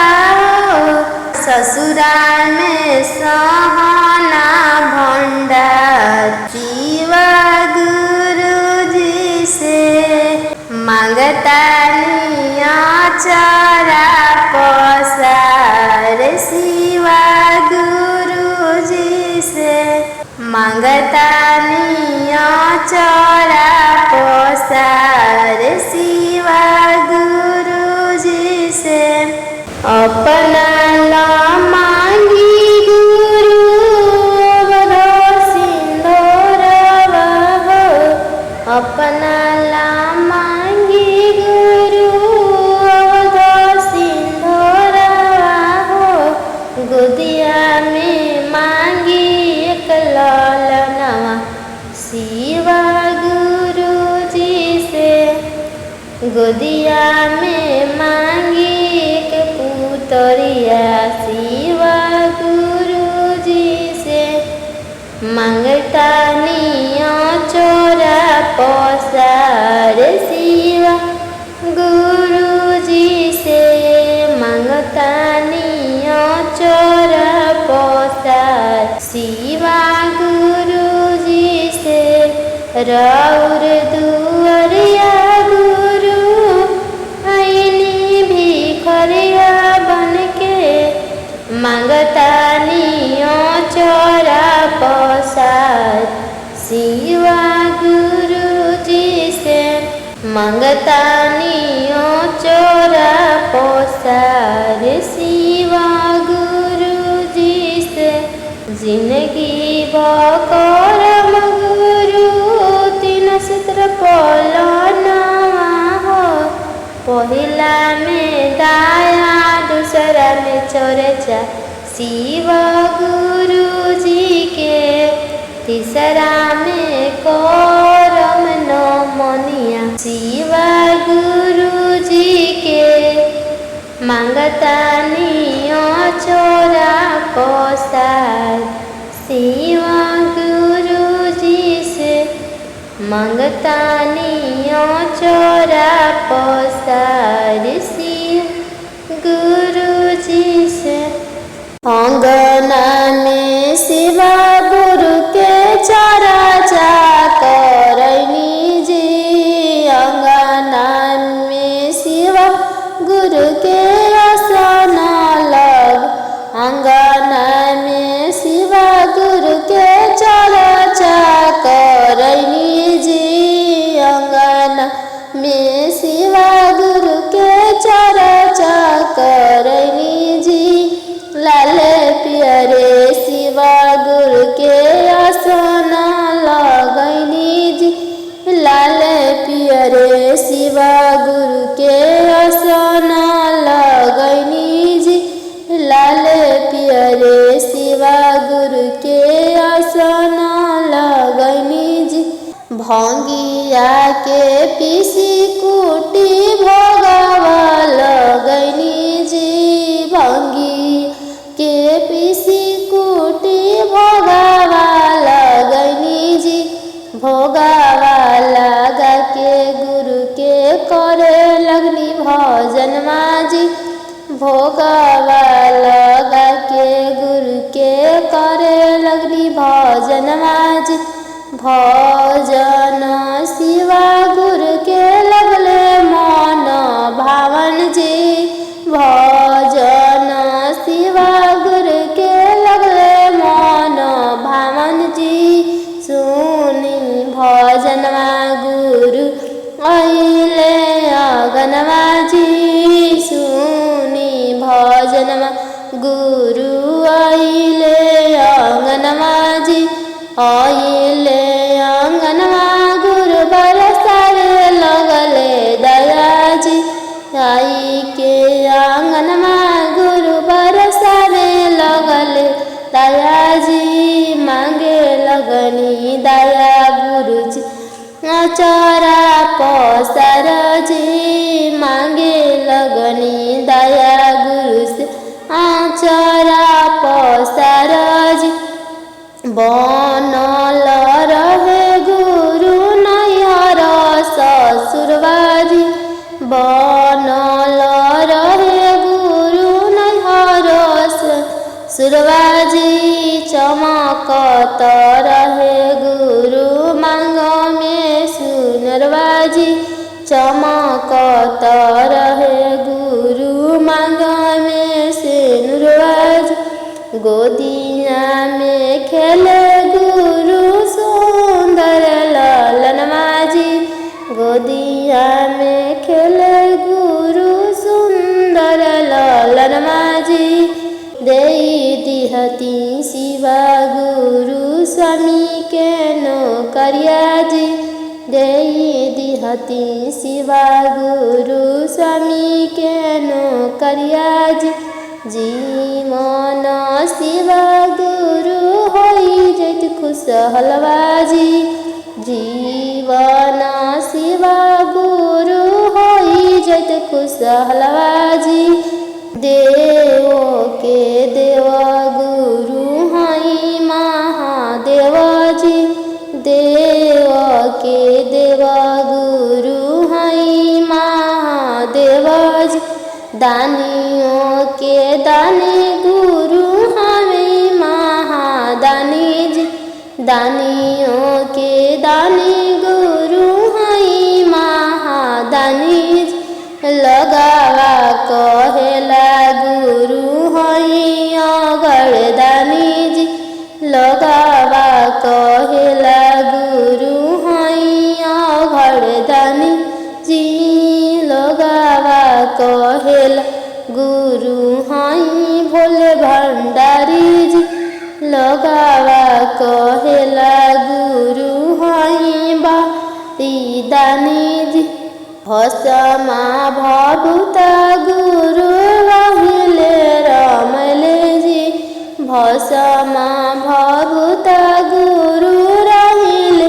ससुराल में सहना भंडार शिवा गुरु जी से मांगतानी चरा पसार शिवा गुरु जी से मांगतानी चरा पसार शिवा गुरु जी से अपना ला मांगी गुरु बड़ो सिंदूरवा हो अपना ला मांगी गुरु बड़ो सिंदूरवा हो गोदिया में मांगी एक लालनवा शिवा गुरु जी से गोदिया में मांगी एक पुतरिया शिवा गुरु जी से मांगतानी चोरा पसार शिवा गुरु जी से मांगतानी चोरा पसार शिवा गुरु जी से राउर दुआरिया गुरु आईनी भिखरिया बन के मांगतानी चोरा पसार शिवा गुरु जी से मांगतानी चोरा पसार शिवा गुरु जी से जिंदगी बकरम गुरु तीन सूत्र पलना हो। पहिला में दाया दूसरा में चर्चा शिव गुरु जी के, तीसरा में करम नमनिया शिव गुरु जी के। मांगतानी चोरा पसार शिव गुरु जी से, मांगतानी चोरा पसार शिव गुरु जी से। अंगना में शिव गुरु के चर्चा करनी जी, अंगना में शिव गुरु के आसन लग, अंगना में शिव गुरु के चर्चा करनी जी, अंगना में शिव गुरु के चर्चा करनी जी। लाल पियरे शिव गुरु के आसन लगनी जी, लाल पियरे शिव गुरु के आसन लगनी जी, लाल पियरे शिव गुरु के आसन लगनी जी। भंगिया के पीसी कुटी भोगवा लगनी जी, भंगी के पीसी कुटी भोगवा लगनी जी, भोगवा लगा के गुरु के करे लगनी भजन माजी, भोगवा लगा के गुरु के करे लगनी भजन माजी। भजन शिव गुरु के लगले मन भावन जी, भजन शिव गुरु के लगले मन भावन जी। सुनी भजनवा गुरु आइले अगनवा जी, सुनी भजनवा गुरु आइले अंगनवा जी, आइले अंगनवा गुरु बरसारे लगले दया जी, आई के आंगनमा गुरु बरसाने लगले दया जी। मांगे लगनी दया गुरु जी चरा पसार जी, मांगे लगनी दया गुरु से चरा पसार जी। बनल रहे गुरु नैहर ससुरबाजी, बनल रहे गुरु नैहर ससुरबाजी। चमकत रहे गुरु मांग में सुनरबाजी, चमकत रहे गुरु मांग में सुनरबाजी। गोदिया में खेले गुरु सुंदर लालन माजी, गोदिया में खेले गुरु सुंदर लालन माजी। देई दिहती शिवा गुरु स्वामी के नौकरिया जी, देई दिहती शिवा गुरु स्वामी के नौकरिया जी। जीवन शिवा गुरु होई जैत खुशहलबाजी, जीवन शिवा गुरु होई जैत खुशहलबाजी। देव के देव गुरु हई महादेव जी, देव के देव गुरु हई महादेव जी। दानियों के दानी गुरु हमें महादानी जी, दानियों के दानी गुरु हई महादानी जी। लगावा कहेला गुरु हई अगरदानी जी, लगावा कहेला गुरु हई अगरदानी जी। लगावा कहेला गुरु हई भोले भंडारी जी, लगावा दानी जी भसमा भभूत गुरु रहिले रमले जी भसमा भभूत गुरु रहिले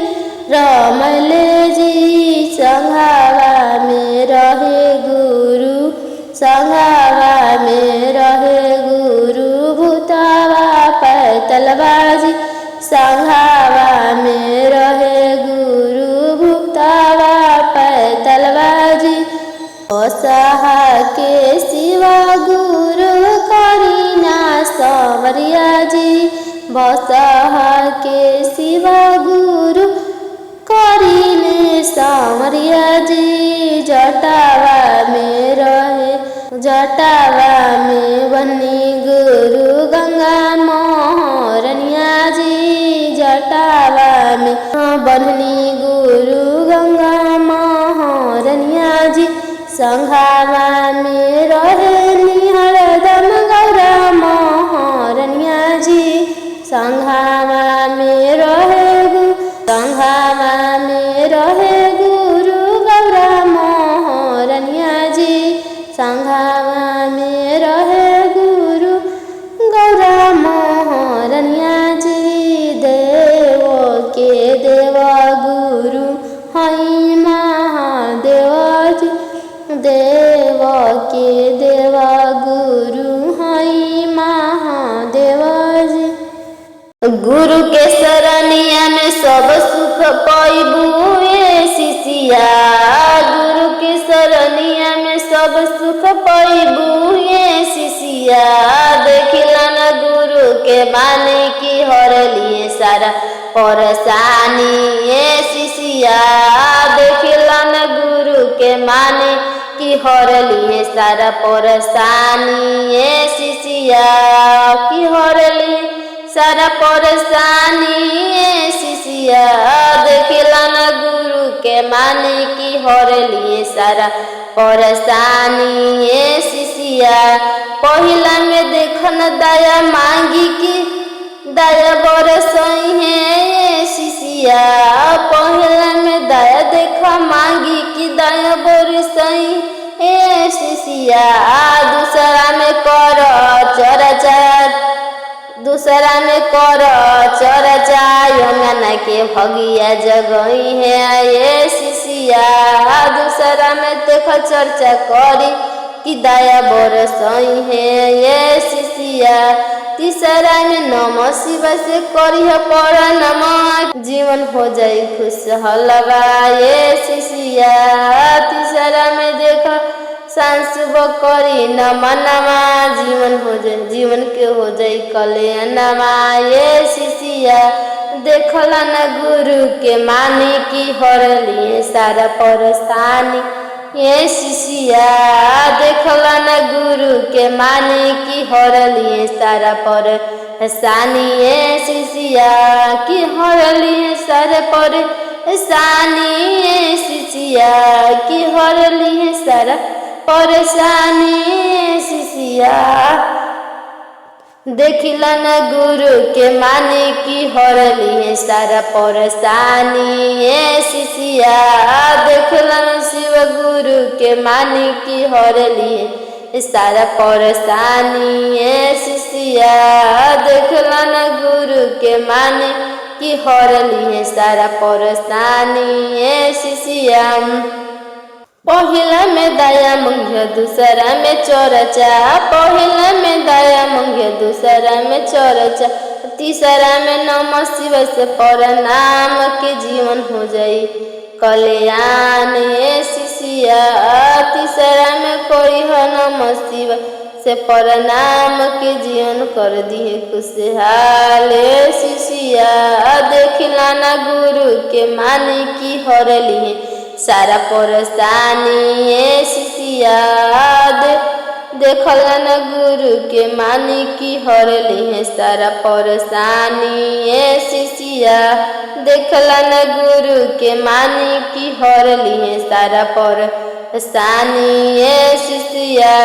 रमले जी संघावा में रहे गुरु संघावा में रहे गुरु भूतवा पैतलबाजी संघावा में रहे गुरु भूतवा पैतलबाजी असहा के शिवा गुरु करीना संवरिया जी बसहा के शिवा गुरु करीने सांवरिया जी जटावा में रहे जटावा में बनी गुरु गंगा मोहरनिया जी जटावा में बनी गुरु गंगा मोहरनिया जी संघावा में रहे हरदम गौरा मोहरनिया जी संघावा में रहे संघावा में रहे गुरु गौरा मोहरनिया जी संघावा में रहे गुरु गौरा मोहरनिया जी देव के देवा गुरु हई महादेव जी देव के देवा गुरु हई महादेव जी गुरु के शरणिया में सब सुख पैबू शिष्या गुरु के शरणिया में सब सुख पैबू शिष्या देखिला न गुरु के माने की हर लिए सारा परेशानी शिष्या देखिला न गुरु के माने की हर लिए सारा परेशानी शिष्या की हर लिए सारा परेशानी शिष्या देखिला न गुरु के माने की हर लिए सारा परेशानी शिष्या पहिला में देखन दया मांगी की दया बरसई है शिष्या पहिला में दया देख मांगी की दया बरसई है शिष्या दूसरा में कर चर्चा दूसरा में कर चर्चा यमुना के भगिया जगई है ये शिष्या दूसरा में देख चर्चा करी कि दया बरसई है ये शिष्या तीसरा में नम शिव से करिह पर नम जीवन हो जाई खुशहालवा ये शिष्या तीसरा में देख सांसुब करी नमा नमा जीवन के हो जाई कल्याणमा ये शिष्या देखला न गुरु के माने की हर लिए सारा परेशानी ये शिष्या देखला न गुरु के माने की हर लिए सारा परेशानी ये शिष्या की हर लिए सारा परेशानी ये शिष्या की हर लिए सारा परेशानी शिष्या देखिला न गुरु के माने की हर लिए सारा परेशानी ये शिष्या देखिला न शिव गुरु के माने की हर लिए सारा परेशानी ये शिष्या देखिला न गुरु के माने की हर लिए सारा परेशानी ये शिष्या पहिला में दया मंग्य दूसरा में चर्चा पहिला में दया मंग्य दूसरा में चर्चा तीसरा में नम शिव से प्रणाम के जीवन हो जाई कल्याण ये शिष्या तीसरा में कोई नम शिव से प्रणाम के जीवन कर दिए खुशहाल शिष्या देखिला न गुरु के माने की हर लिए सारा परेशानी ये शिष्या देखला न गुरु के माने की हर लिए सारा परेशानी ये शिष्या देखला न गुरु के माने की हर लिए सारा परेशानी ये शिष्या।